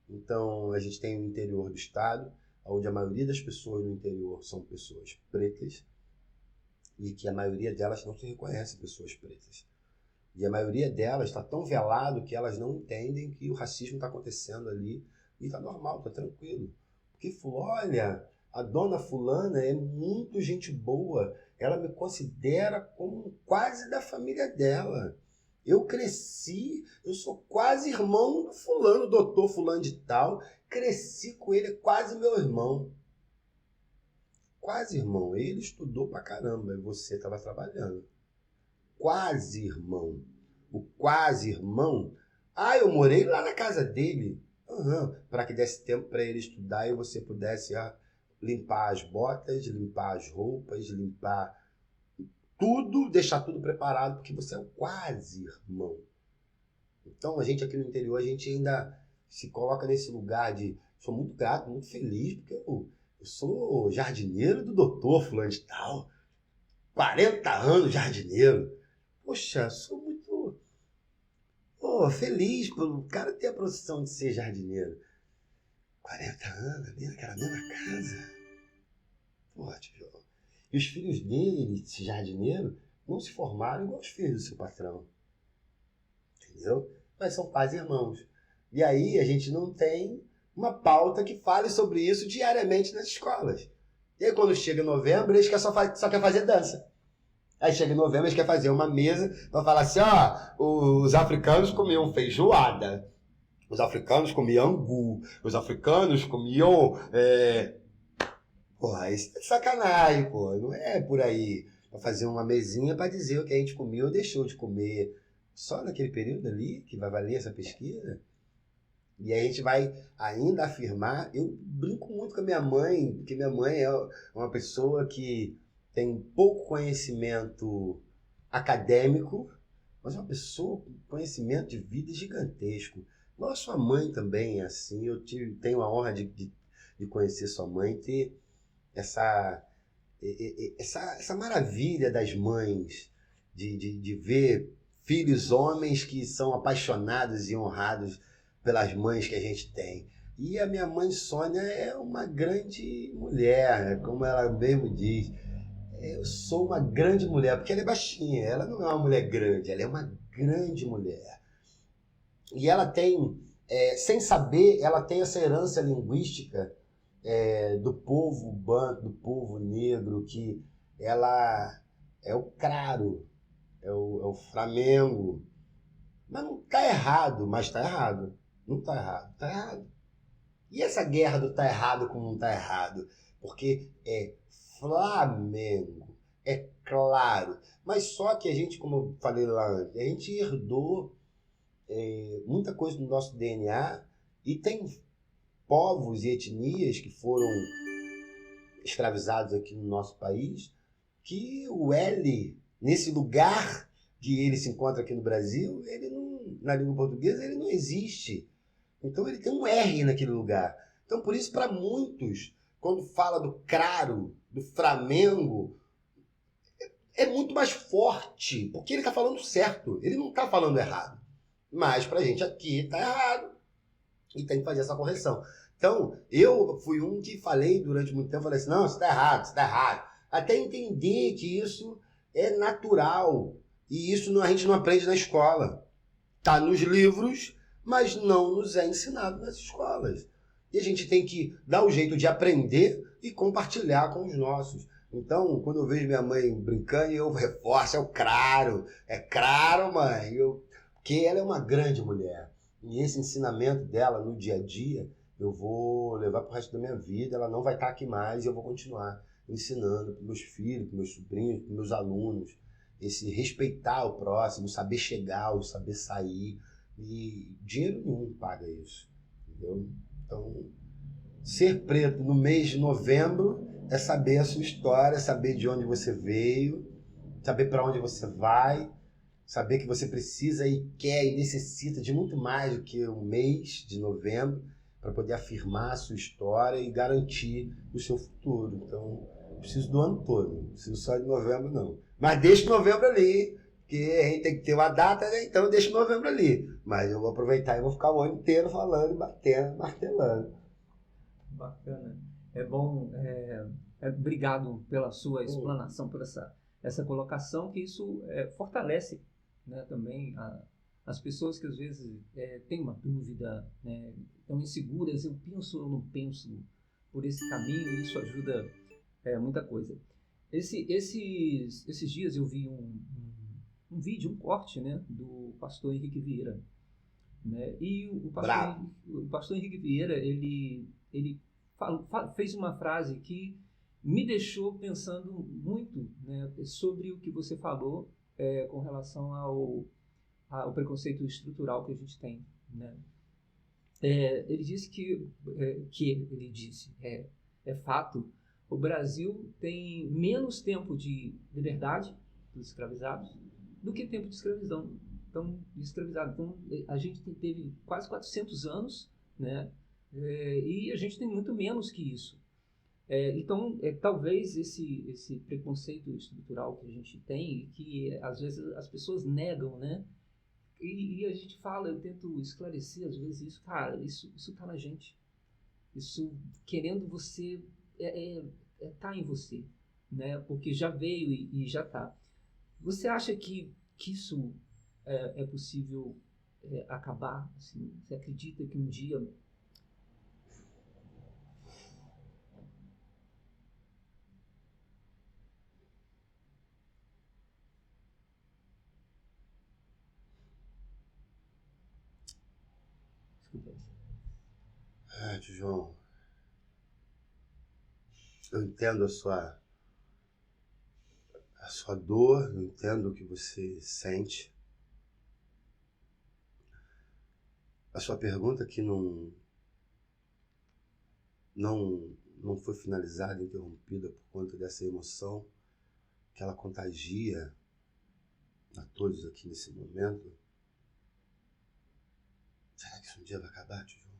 B: Então, a gente tem o interior do estado, onde a maioria das pessoas no interior são pessoas pretas, e que a maioria delas não se reconhece pessoas pretas. E a maioria delas está tão velado que elas não entendem que o racismo está acontecendo ali, e tá normal, tá tranquilo. Porque, olha, a dona fulana é muito gente boa. Ela me considera como quase da família dela. Eu cresci, eu sou quase irmão do fulano, doutor fulano de tal. Cresci com ele, é quase meu irmão. Quase irmão. Ele estudou pra caramba e você estava trabalhando. Quase irmão. O quase irmão. Ah, eu morei lá na casa dele. Para que desse tempo para ele estudar e você pudesse limpar as botas, limpar as roupas, limpar tudo, deixar tudo preparado, porque você é um quase irmão. Então a gente aqui no interior, a gente ainda se coloca nesse lugar de, sou muito grato, muito feliz, porque eu sou jardineiro do doutor fulano de tal, 40 anos jardineiro. Poxa, sou muito feliz pelo cara ter a profissão de ser jardineiro. 40 anos ali naquela mesma casa. Pô, tio. E os filhos dele, esse jardineiro, não se formaram igual os filhos do seu patrão. Entendeu? Mas são pais e irmãos. E aí a gente não tem uma pauta que fale sobre isso diariamente nas escolas. E aí quando chega novembro, eles só querem fazer dança. Aí chega em novembro, eles querem fazer uma mesa para falar assim, os africanos comiam feijoada, os africanos comiam angu, os africanos comiam... Porra, isso é sacanagem, pô. Não é por aí. Pra fazer uma mesinha para dizer o que a gente comeu ou deixou de comer. Só naquele período ali que vai valer essa pesquisa. E aí a gente vai ainda afirmar... Eu brinco muito com a minha mãe, porque minha mãe é uma pessoa que tem pouco conhecimento acadêmico, mas é uma pessoa com conhecimento de vida gigantesco. Nossa, sua mãe também é assim. Eu tenho a honra de conhecer sua mãe, ter essa maravilha das mães, de ver filhos homens que são apaixonados e honrados pelas mães que a gente tem. E a minha mãe Sônia é uma grande mulher, como ela mesmo diz. Eu sou uma grande mulher, porque ela é baixinha, ela não é uma mulher grande, ela é uma grande mulher. E ela tem, sem saber, ela tem essa herança linguística do povo banto, do povo negro, que ela é o craro, é o Flamengo. Mas não está errado, mas está errado. Não está errado, está errado. E essa guerra do tá errado com não tá errado? Porque é Flamengo, é claro. Mas só que a gente, como eu falei lá antes, a gente herdou muita coisa do nosso DNA e tem povos e etnias que foram escravizados aqui no nosso país, que o L, nesse lugar que ele se encontra aqui no Brasil, ele não, na língua portuguesa, ele não existe. Então ele tem um R naquele lugar. Então por isso, para muitos, quando fala do craro, do Flamengo, é muito mais forte, porque ele está falando certo, ele não está falando errado. Mas pra gente aqui está errado e tem que fazer essa correção. Então, eu fui um que falei durante muito tempo, falei assim, não, isso está errado, isso está errado. Até entender que isso é natural e isso a gente não aprende na escola. Está nos livros, mas não nos é ensinado nas escolas. E a gente tem que dar o jeito de aprender e compartilhar com os nossos. Então, quando eu vejo minha mãe brincando, eu reforço, é claro, mãe. Porque ela é uma grande mulher. E esse ensinamento dela no dia a dia, eu vou levar para o resto da minha vida. Ela não vai estar aqui mais e eu vou continuar ensinando para meus filhos, para meus sobrinhos, para meus alunos. Esse respeitar o próximo, saber chegar, saber sair. E dinheiro nenhum paga isso. Entendeu? Então, ser preto no mês de novembro é saber a sua história, saber de onde você veio, saber para onde você vai, saber que você precisa e quer e necessita de muito mais do que um mês de novembro para poder afirmar a sua história e garantir o seu futuro. Então, eu preciso do ano todo, não preciso só de novembro, não. Mas deixa novembro ali, porque a gente tem que ter uma data, né? Então deixa novembro ali. Mas eu vou aproveitar e vou ficar o ano inteiro falando, batendo, martelando.
C: Bacana. É bom, obrigado pela sua explanação, por essa colocação, que isso fortalece, né, também as pessoas que às vezes têm uma dúvida, né, estão inseguras, eu penso ou não penso por esse caminho, e isso ajuda muita coisa. Esses dias eu vi um vídeo, um corte, né, do pastor Henrique Vieira, né, e o pastor Henrique Vieira, ele fez uma frase que me deixou pensando muito, né, sobre o que você falou com relação ao preconceito estrutural que a gente tem, né? Ele disse ele disse, é fato, o Brasil tem menos tempo de liberdade dos escravizados do que tempo de escravidão. Então, a gente teve quase 400 anos, né? E a gente tem muito menos que isso. Então, talvez esse preconceito estrutural que a gente tem, que às vezes as pessoas negam, né? E a gente fala, eu tento esclarecer às vezes isso, cara, isso tá na gente. Isso, querendo você, tá em você, né? Porque já veio e já tá. Você acha que isso é possível acabar? Assim? Você acredita que um dia...
B: Tio João, eu entendo a sua dor, eu entendo o que você sente. A sua pergunta que não foi finalizada, interrompida por conta dessa emoção que ela contagia a todos aqui nesse momento. Será que isso um dia vai acabar, tio João?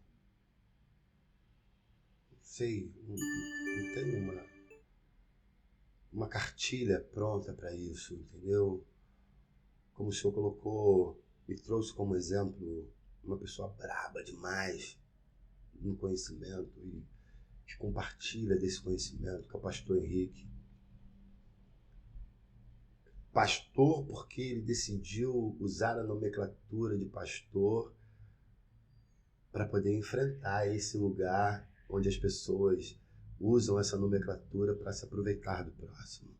B: Não sei, não tem uma cartilha pronta para isso, entendeu? Como o senhor colocou, me trouxe como exemplo uma pessoa braba demais no conhecimento e que compartilha desse conhecimento, que é o pastor Henrique. Pastor porque ele decidiu usar a nomenclatura de pastor para poder enfrentar esse lugar onde as pessoas usam essa nomenclatura para se aproveitar do próximo.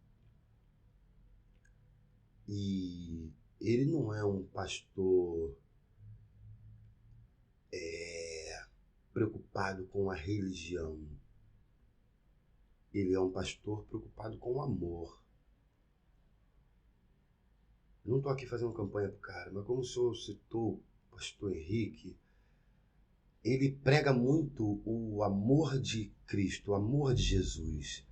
B: E ele não é um pastor preocupado com a religião. Ele é um pastor preocupado com o amor. Eu não estou aqui fazendo campanha pro cara, mas como o senhor citou o pastor Henrique, ele prega muito o amor de Cristo, o amor de Jesus.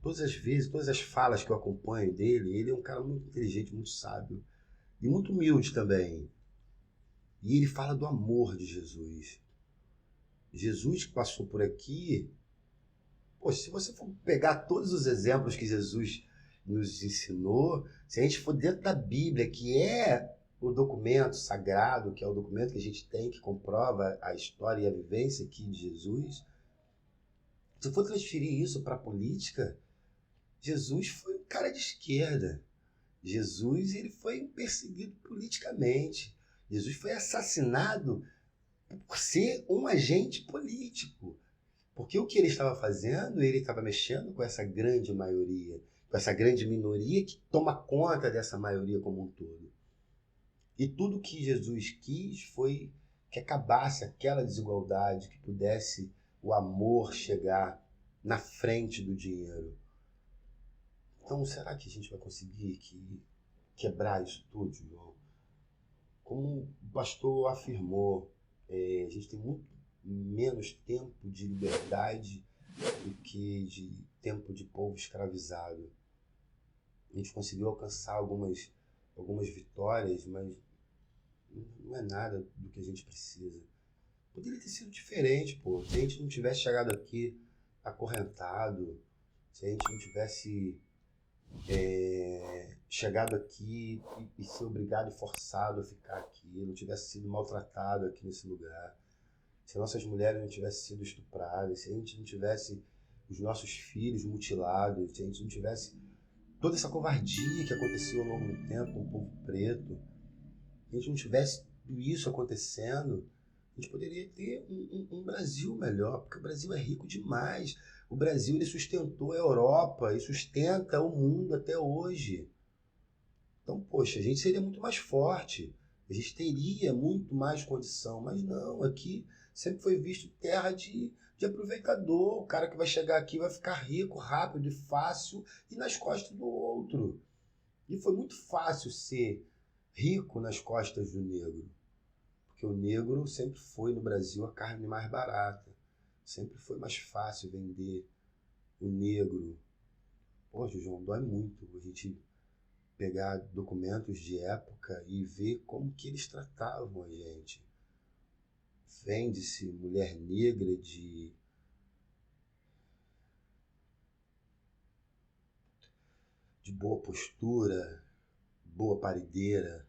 B: Todas as vezes, todas as falas que eu acompanho dele, ele é um cara muito inteligente, muito sábio e muito humilde também. E ele fala do amor de Jesus. Jesus que passou por aqui, se você for pegar todos os exemplos que Jesus nos ensinou, se a gente for dentro da Bíblia, que é o documento sagrado, que é o documento que a gente tem, que comprova a história e a vivência aqui de Jesus, se eu for transferir isso para a política, Jesus foi um cara de esquerda. Jesus, ele foi perseguido politicamente. Jesus foi assassinado por ser um agente político. Porque o que ele estava fazendo, ele estava mexendo com essa grande maioria, com essa grande minoria que toma conta dessa maioria como um todo. E tudo que Jesus quis foi que acabasse aquela desigualdade, que pudesse o amor chegar na frente do dinheiro. Então, será que a gente vai conseguir quebrar isso tudo, João? Como o pastor afirmou, a gente tem muito menos tempo de liberdade do que de tempo de povo escravizado. A gente conseguiu alcançar algumas vitórias, mas não é nada do que a gente precisa. Poderia ter sido diferente, pô. Se a gente não tivesse chegado aqui acorrentado, se a gente não tivesse chegado aqui e ser obrigado e forçado a ficar aqui, não tivesse sido maltratado aqui nesse lugar, se nossas mulheres não tivessem sido estupradas, se a gente não tivesse os nossos filhos mutilados, se a gente não tivesse toda essa covardia que aconteceu ao longo do tempo com o povo preto, se a gente não tivesse tudo isso acontecendo, a gente poderia ter um Brasil melhor, porque o Brasil é rico demais. O Brasil, ele sustentou a Europa e sustenta o mundo até hoje. Então, poxa, a gente seria muito mais forte, a gente teria muito mais condição, mas não, aqui sempre foi visto terra de aproveitador. O cara que vai chegar aqui vai ficar rico, rápido e fácil e nas costas do outro. E foi muito fácil ser rico nas costas do negro, porque o negro sempre foi no Brasil a carne mais barata, sempre foi mais fácil vender o negro. Poxa, João, dói muito a gente pegar documentos de época e ver como que eles tratavam a gente. Vende-se mulher negra de boa postura, boa parideira.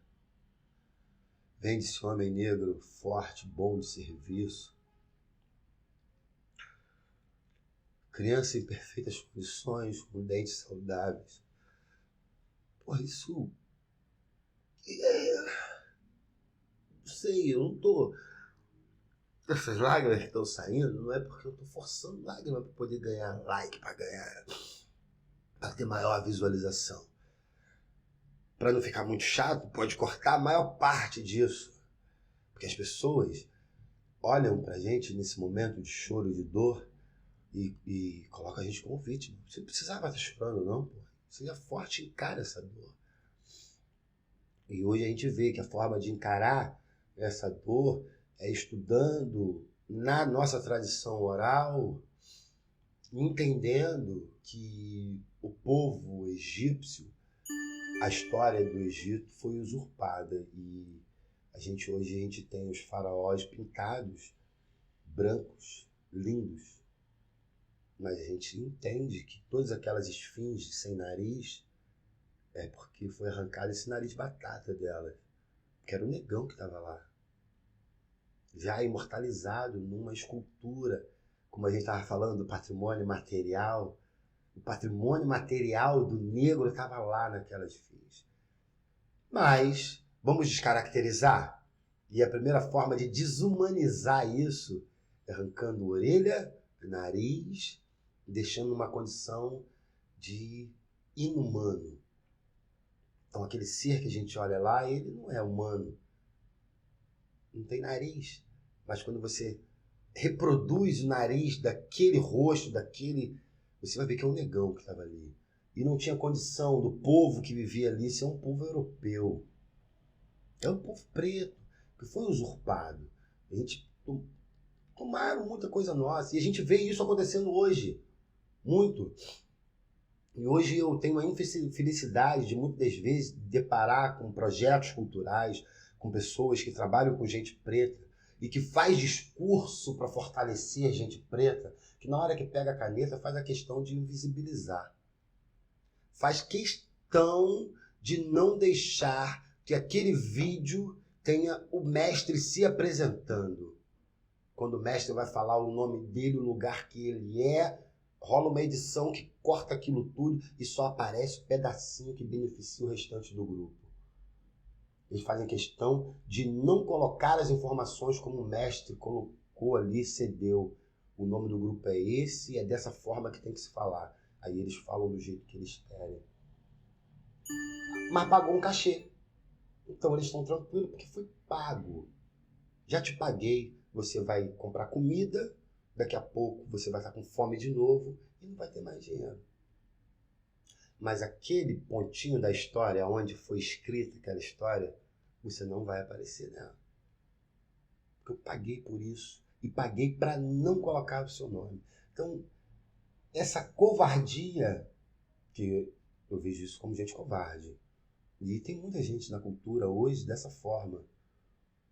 B: Vende-se homem negro forte, bom de serviço. Criança em perfeitas condições, com dentes saudáveis. Porra, isso... Não sei, eu não tô... Essas lágrimas que estão saindo, não é porque eu tô forçando lágrimas para poder ganhar like, para ter maior visualização. Para não ficar muito chato, pode cortar a maior parte disso. Porque as pessoas olham pra gente nesse momento de choro, de dor, e colocam a gente como vítima. Você não precisava estar chorando, não, pô. Seja forte e encara essa dor. E hoje a gente vê que a forma de encarar essa dor é estudando na nossa tradição oral, entendendo que o povo egípcio, a história do Egito foi usurpada e hoje a gente tem os faraós pintados, brancos, lindos, mas a gente entende que todas aquelas esfinges sem nariz é porque foi arrancado esse nariz de batata delas, que era o negão que estava lá, já imortalizado numa escultura, como a gente estava falando do patrimônio material. O patrimônio material do negro estava lá naquelas esfinge. Mas vamos descaracterizar? E a primeira forma de desumanizar isso é arrancando orelha, nariz, deixando uma condição de inumano. Então aquele ser que a gente olha lá, ele não é humano. Não tem nariz. Mas quando você reproduz o nariz daquele rosto, você vai ver que é um negão que estava ali. E não tinha condição do povo que vivia ali ser um povo europeu. É um povo preto, que foi usurpado. A gente tomaram muita coisa nossa. E a gente vê isso acontecendo hoje. Muito. E hoje eu tenho a infelicidade de muitas vezes deparar com projetos culturais, com pessoas que trabalham com gente preta e que faz discurso para fortalecer gente preta, que na hora que pega a caneta faz a questão de invisibilizar. faz questão de não deixar que aquele vídeo tenha o mestre se apresentando. Quando o mestre vai falar o nome dele, o lugar que ele é, rola uma edição que corta aquilo tudo e só aparece o pedacinho que beneficia o restante do grupo. Eles fazem questão de não colocar as informações como o mestre colocou ali, cedeu. O nome do grupo é esse e é dessa forma que tem que se falar. Aí eles falam do jeito que eles querem. Mas pagou um cachê. Então eles estão tranquilos porque foi pago. Já te paguei, você vai comprar comida, daqui a pouco você vai estar com fome de novo e não vai ter mais dinheiro. Mas aquele pontinho da história, onde foi escrita aquela história, você não vai aparecer nela. Porque eu paguei por isso e paguei para não colocar o seu nome. Então, essa covardia, que eu vejo isso como gente covarde, e tem muita gente na cultura hoje dessa forma,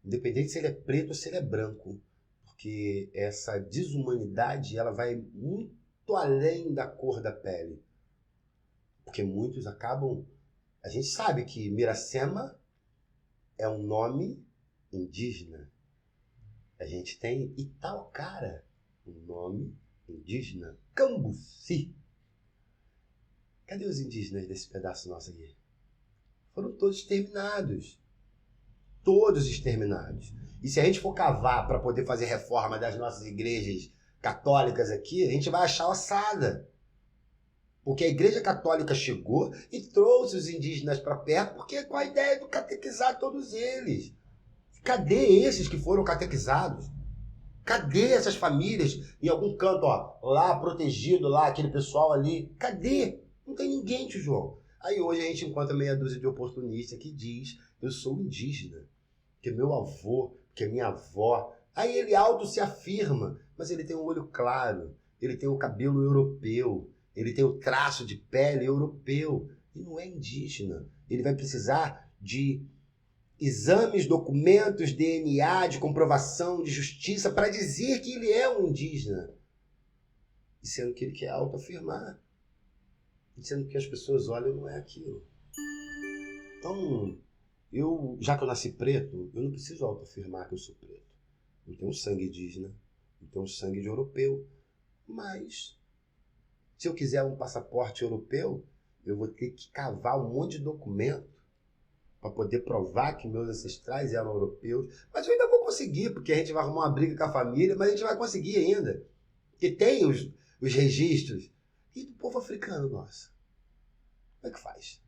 B: independente se ele é preto ou se ele é branco, porque essa desumanidade ela vai muito além da cor da pele. Porque muitos acabam... A gente sabe que Miracema é um nome indígena. A gente tem Itaocara, um nome indígena. Cambuci. Cadê os indígenas desse pedaço nosso aqui? Foram todos exterminados. Todos exterminados. E se a gente for cavar para poder fazer reforma das nossas igrejas católicas aqui, a gente vai achar ossada. Porque a igreja católica chegou e trouxe os indígenas para perto, porque com a ideia de catequizar todos eles. Cadê esses que foram catequizados? Cadê essas famílias em algum canto, ó, lá protegido, lá aquele pessoal ali? Cadê? Não tem ninguém, tio João. Aí hoje a gente encontra meia dúzia de oportunistas que diz, eu sou indígena, que meu avô, que minha avó. Aí ele auto se afirma, mas ele tem um olho claro, ele tem o cabelo europeu, ele tem o traço de pele europeu e não é indígena. Ele vai precisar de exames, documentos, DNA, de comprovação, de justiça para dizer que ele é um indígena. E sendo que ele quer autoafirmar. E sendo que as pessoas olham, não é aquilo. Então, já que eu nasci preto, eu não preciso autoafirmar que eu sou preto. Eu tenho sangue indígena, eu tenho sangue de europeu. Mas, se eu quiser um passaporte europeu, eu vou ter que cavar um monte de documento para poder provar que meus ancestrais eram europeus. Mas eu ainda vou conseguir, porque a gente vai arrumar uma briga com a família, mas a gente vai conseguir ainda. E tem os registros. E do povo africano, nossa? Como é que faz?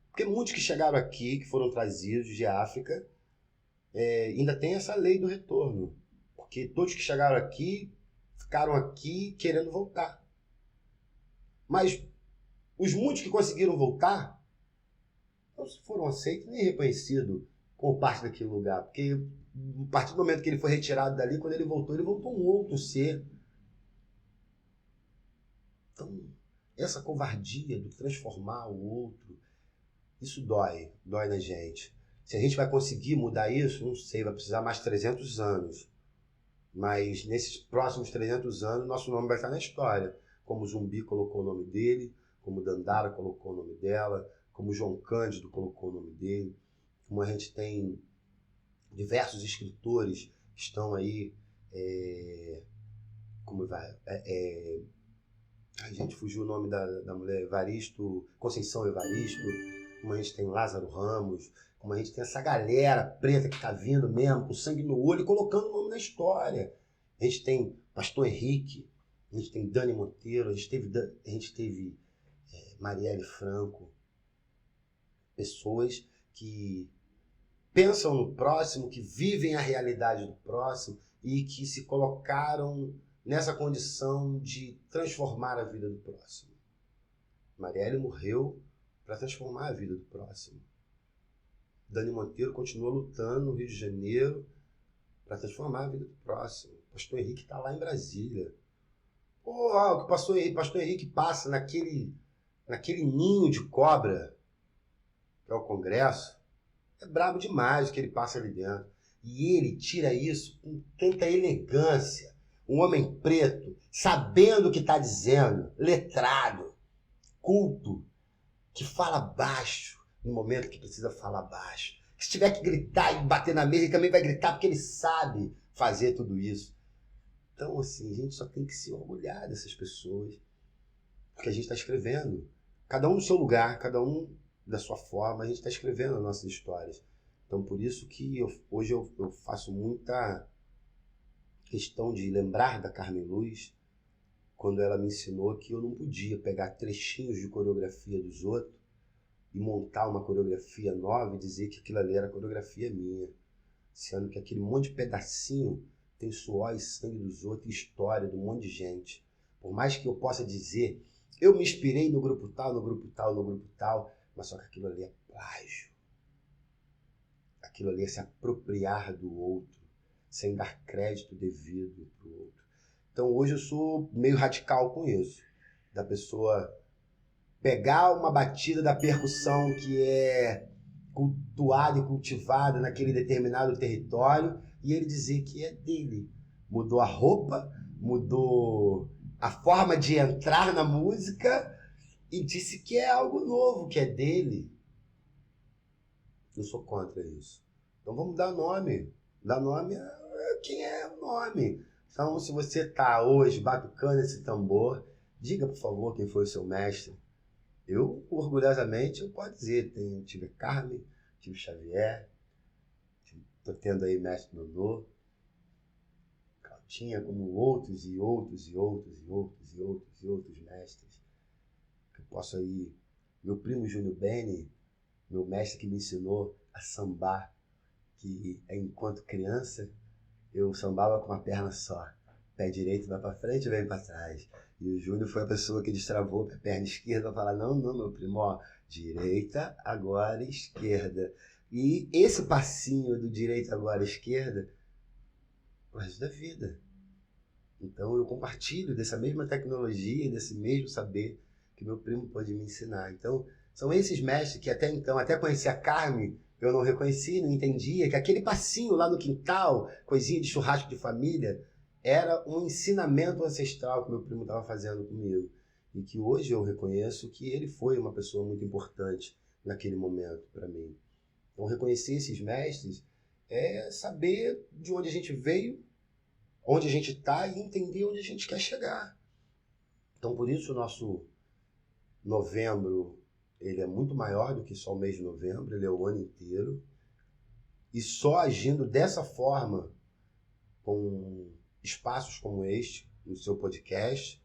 B: Porque muitos que chegaram aqui, que foram trazidos de África, ainda tem essa lei do retorno. Porque todos que chegaram aqui, ficaram aqui querendo voltar. Mas os muitos que conseguiram voltar, não foram aceitos nem reconhecidos como parte daquele lugar. Porque a partir do momento que ele foi retirado dali, quando ele voltou um outro ser. Então, essa covardia do transformar o outro, isso dói na gente. Se a gente vai conseguir mudar isso, não sei, vai precisar mais 300 anos. Mas nesses próximos 300 anos, nosso nome vai estar na história. Como Zumbi colocou o nome dele, como Dandara colocou o nome dela, como João Cândido colocou o nome dele, como a gente tem diversos escritores que estão aí, a gente fugiu o nome da mulher, Conceição Evaristo, como a gente tem Lázaro Ramos, como a gente tem essa galera preta que está vindo mesmo, com sangue no olho, e colocando o nome na história. A gente tem Pastor Henrique, a gente tem Dani Monteiro, a gente teve Marielle Franco, pessoas que pensam no próximo, que vivem a realidade do próximo e que se colocaram nessa condição de transformar a vida do próximo. Marielle morreu para transformar a vida do próximo. Dani Monteiro continua lutando no Rio de Janeiro para transformar a vida do próximo. Pastor Henrique está lá em Brasília. O que o Pastor Henrique passa naquele ninho de cobra, que é o Congresso, é brabo demais o que ele passa ali dentro. E ele tira isso com tanta elegância. Um homem preto, sabendo o que está dizendo, letrado, culto, que fala baixo no momento que precisa falar baixo. Se tiver que gritar e bater na mesa, ele também vai gritar porque ele sabe fazer tudo isso. Então, assim, a gente só tem que se orgulhar dessas pessoas, porque a gente está escrevendo. Cada um no seu lugar, cada um da sua forma, a gente está escrevendo as nossas histórias. Então, por isso que hoje eu faço muita questão de lembrar da Carmen Luz, quando ela me ensinou que eu não podia pegar trechinhos de coreografia dos outros e montar uma coreografia nova e dizer que aquilo ali era coreografia minha, sendo que aquele monte de pedacinho tem suor e sangue dos outros, história de um monte de gente. Por mais que eu possa dizer, eu me inspirei no grupo tal, no grupo tal, no grupo tal, mas só que aquilo ali é plágio. Aquilo ali é se apropriar do outro, sem dar crédito devido para o outro. Então hoje eu sou meio radical com isso, da pessoa pegar uma batida da percussão que é cultuada e cultivada naquele determinado território e ele dizer que é dele. Mudou a roupa, mudou a forma de entrar na música e disse que é algo novo, que é dele. Eu sou contra isso. Então vamos dar nome. Dar nome a quem é o nome. Então, se você está hoje batucando esse tambor, diga, por favor, quem foi o seu mestre. Eu, orgulhosamente, eu posso dizer, tive Carmen, tive Xavier, estou tendo aí mestre Nonô, Claudinha, como outros e outros e outros e outros e outros e outros mestres. Eu posso aí, meu primo Júnior Beni, meu mestre que me ensinou a sambar, que enquanto criança eu sambava com uma perna só. Pé direito vai para frente e vem para trás. E o Júnior foi a pessoa que destravou a perna esquerda para falar, não, meu primo, ó, direita, agora esquerda. E esse passinho do direita, agora esquerda, o resto da vida. Então eu compartilho dessa mesma tecnologia, desse mesmo saber que meu primo pôde me ensinar. Então são esses mestres que até então, até conhecer a Carmen, eu não reconhecia, não entendia que aquele passinho lá no quintal, coisinha de churrasco de família, era um ensinamento ancestral que meu primo estava fazendo comigo. E que hoje eu reconheço que ele foi uma pessoa muito importante naquele momento para mim. Então reconhecer esses mestres é saber de onde a gente veio, onde a gente está e entender onde a gente quer chegar. Então por isso o nosso novembro, ele é muito maior do que só o mês de novembro, ele é o ano inteiro. E só agindo dessa forma, com espaços como este, no seu podcast,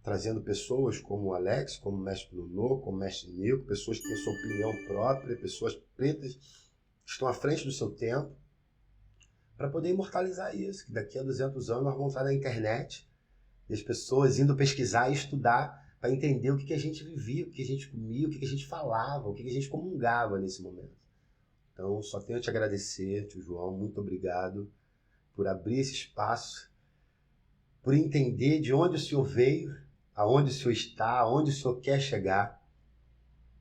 B: trazendo pessoas como o Alex, como o mestre Nonô, como o mestre Nico, pessoas que têm sua opinião própria, pessoas pretas que estão à frente do seu tempo, para poder imortalizar isso, que daqui a 200 anos nós vamos estar na internet e as pessoas indo pesquisar e estudar para entender o que a gente vivia, o que a gente comia, o que a gente falava, o que a gente comungava nesse momento. Então, só tenho a te agradecer, tio João, muito obrigado por abrir esse espaço, por entender de onde o senhor veio, aonde o senhor está, aonde o senhor quer chegar,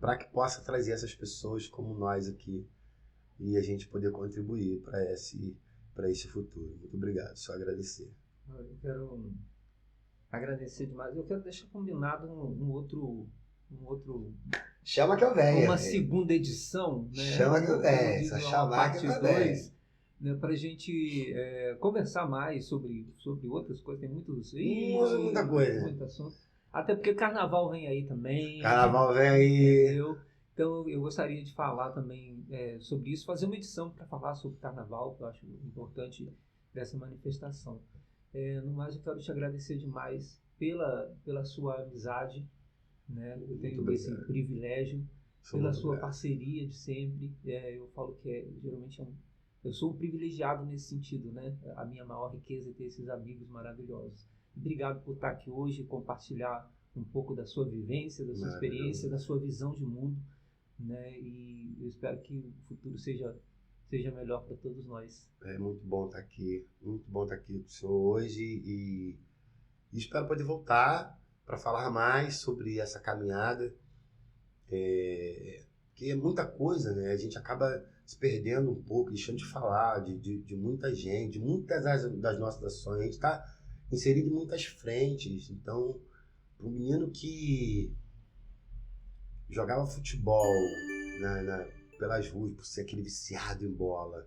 B: para que possa trazer essas pessoas como nós aqui e a gente poder contribuir para esse futuro. Muito obrigado, só agradecer.
C: Eu quero agradecer demais. Eu quero deixar combinado um outro
B: Chama que eu venho.
C: Uma segunda edição, né?
B: Chama que eu venho. Só chamar que eu venho.
C: Né, para a gente conversar mais sobre outras coisas. Tem
B: muita coisa.
C: Muito assunto. Até porque carnaval vem aí também.
B: Carnaval vem aí.
C: Entendeu? Então eu gostaria de falar também sobre isso, fazer uma edição para falar sobre carnaval, que eu acho importante dessa manifestação. No mais, eu quero te agradecer demais pela sua amizade, né? Eu tenho esse privilégio, pela sua parceria de sempre. Eu falo que geralmente eu sou um privilegiado nesse sentido, né? A minha maior riqueza é ter esses amigos maravilhosos. Obrigado por estar aqui hoje e compartilhar um pouco da sua vivência, da sua experiência, da sua visão de mundo, né? E eu espero que o futuro seja melhor para todos nós.
B: É muito bom estar aqui com o senhor hoje e espero poder voltar para falar mais sobre essa caminhada, que é muita coisa, né? A gente acaba se perdendo um pouco, deixando de falar de muita gente, de muitas das nossas ações. A gente está inserido em muitas frentes. Então, para um menino que jogava futebol pelas ruas, por ser aquele viciado em bola,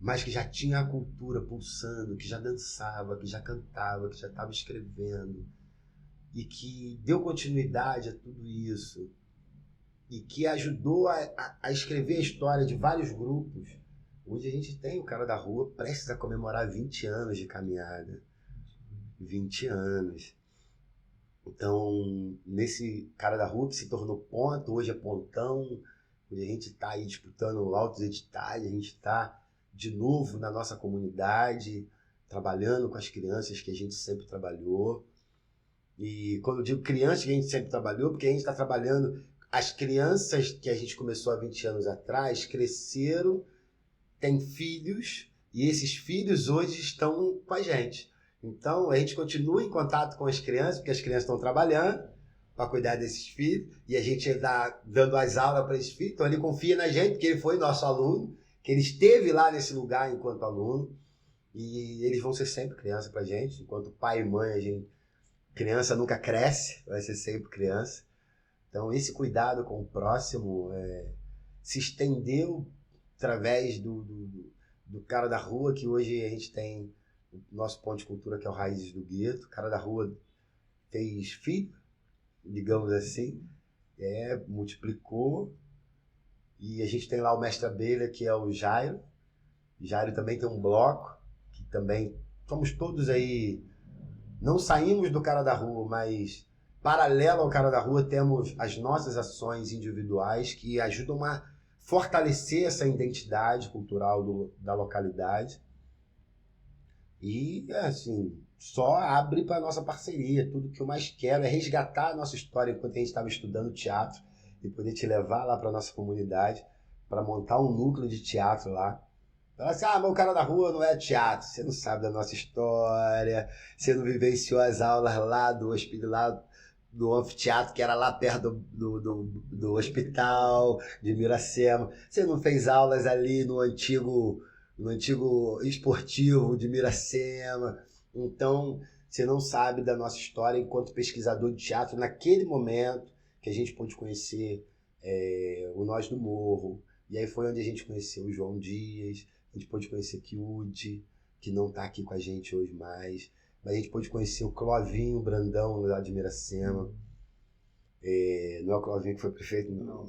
B: mas que já tinha a cultura pulsando, que já dançava, que já cantava, que já estava escrevendo, e que deu continuidade a tudo isso, e que ajudou a escrever a história de vários grupos. Hoje a gente tem o Cara da Rua prestes a comemorar 20 anos de caminhada. 20 anos. Então, nesse Cara da Rua que se tornou ponto, hoje é pontão, hoje a gente está aí disputando altos editais, a gente está de novo na nossa comunidade, trabalhando com as crianças que a gente sempre trabalhou. E quando eu digo crianças que a gente sempre trabalhou, porque a gente está trabalhando, as crianças que a gente começou há 20 anos atrás cresceram, têm filhos, e esses filhos hoje estão com a gente. Então, a gente continua em contato com as crianças, porque as crianças estão trabalhando para cuidar desses filhos, e a gente está dando as aulas para esses filhos, então ele confia na gente, porque ele foi nosso aluno, que ele esteve lá nesse lugar enquanto aluno, e eles vão ser sempre criança para a gente, enquanto pai e mãe, criança nunca cresce, vai ser sempre criança. Então, esse cuidado com o próximo se estendeu através do Cara da Rua, que hoje a gente tem o nosso ponto de cultura, que é o Raízes do Gueto. O Cara da Rua fez filho, digamos assim, multiplicou, e a gente tem lá o Mestre Abelha, que é o Jairo. O Jairo também tem um bloco, que também somos todos aí, não saímos do Cara da Rua, mas paralelo ao Cara da Rua temos as nossas ações individuais que ajudam a fortalecer essa identidade cultural da localidade. E, assim, só abre para a nossa parceria. Tudo que eu mais quero é resgatar a nossa história enquanto a gente estava estudando teatro e poder te levar lá para a nossa comunidade para montar um núcleo de teatro lá. Fala assim, mas o Cara da Rua não é teatro, você não sabe da nossa história, você não vivenciou as aulas lá do anfiteatro, que era lá perto do hospital de Miracema, você não fez aulas ali no antigo esportivo de Miracema, então você não sabe da nossa história enquanto pesquisador de teatro, naquele momento que a gente pôde conhecer o Nós do Morro, e aí foi onde a gente conheceu o João Dias, a gente pôde conhecer Kiudi, que não está aqui com a gente hoje mais, mas a gente pôde conhecer o Clovinho Brandão, lá de Miracema. Não é o Clovinho que foi prefeito? Não.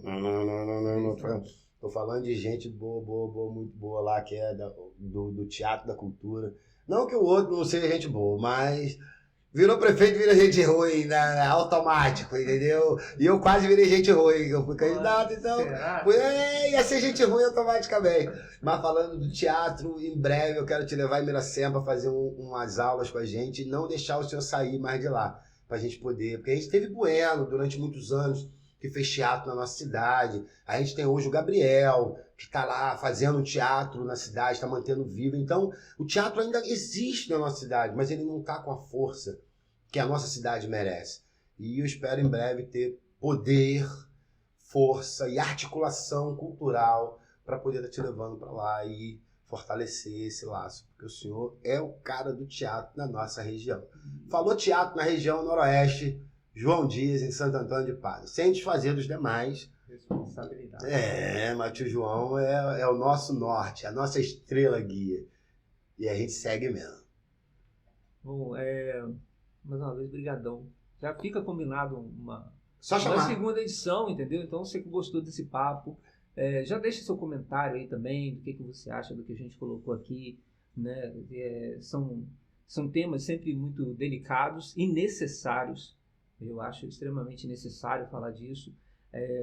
B: Estou falando de gente boa, muito boa lá, que é do teatro, da cultura. Não que o outro não seja gente boa, mas virou prefeito, vira gente ruim, né? Automático, entendeu? E eu quase virei gente ruim, eu fui candidato, então ia ser gente ruim automaticamente. Mas falando do teatro, em breve eu quero te levar em Miracema para fazer umas aulas com a gente e não deixar o senhor sair mais de lá, para a gente poder, porque a gente teve Bueno durante muitos anos, que fez teatro na nossa cidade. A gente tem hoje o Gabriel, que está lá fazendo teatro na cidade, está mantendo vivo. Então, o teatro ainda existe na nossa cidade, mas ele não está com a força que a nossa cidade merece. E eu espero em breve ter poder, força e articulação cultural para poder estar te levando para lá e fortalecer esse laço, porque o senhor é o cara do teatro na nossa região. Falou teatro na região noroeste, João Dias, em Santo Antônio de Pádua. Sem desfazer dos demais.
C: Responsabilidade.
B: Mas o tio João é o nosso norte, a nossa estrela guia. E a gente segue mesmo.
C: Bom, mais uma vez, brigadão. Já fica combinado uma
B: chamar.
C: Segunda edição, entendeu? Então, você que gostou desse papo, já deixa seu comentário aí também, do que você acha do que a gente colocou aqui, né? São temas sempre muito delicados e necessários. Eu acho extremamente necessário falar disso.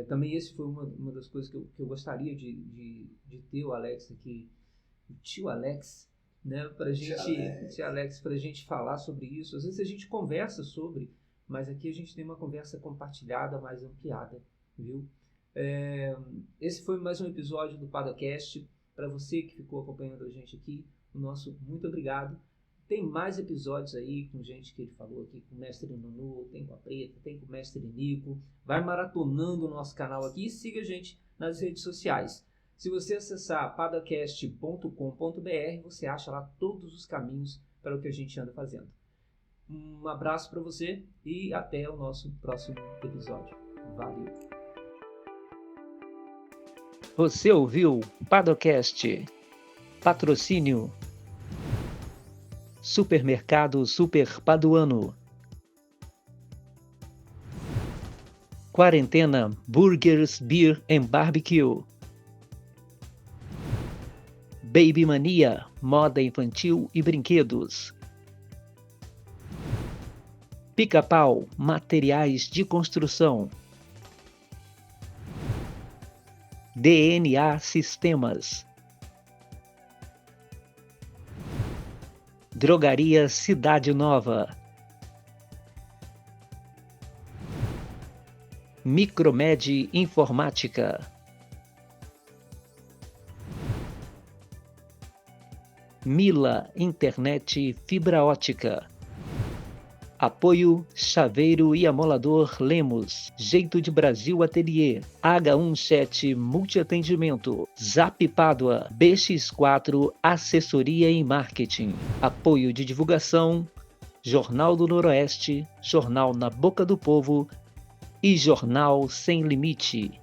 C: Também esse foi uma das coisas que eu gostaria de ter o Alex aqui, o tio Alex, né, tio Alex, pra gente falar sobre isso. Às vezes a gente conversa sobre, mas aqui a gente tem uma conversa compartilhada, mais ampliada, viu? Esse foi mais um episódio do PadaCast. Para você que ficou acompanhando a gente aqui, o nosso muito obrigado. Tem mais episódios aí com gente que ele falou aqui, com o Mestre Nunu, tem com a Preta, tem com o Mestre Nico. Vai maratonando o nosso canal aqui e siga a gente nas redes sociais. Se você acessar padacast.com.br, você acha lá todos os caminhos para o que a gente anda fazendo. Um abraço para você e até o nosso próximo episódio. Valeu!
A: Você ouviu Padocast. Patrocínio Supermercado Super Paduano. Quarentena Burgers, Beer and Barbecue. Baby Mania, moda infantil e brinquedos. Pica-Pau, materiais de construção. DNA Sistemas. Drogaria Cidade Nova. Micromed Informática. Mila Internet Fibra Ótica. Apoio Chaveiro e Amolador Lemos, Jeito de Brasil Ateliê, H1Chat Multiatendimento, Zap Pádua, BX4 Assessoria em Marketing. Apoio de divulgação, Jornal do Noroeste, Jornal Na Boca do Povo e Jornal Sem Limite.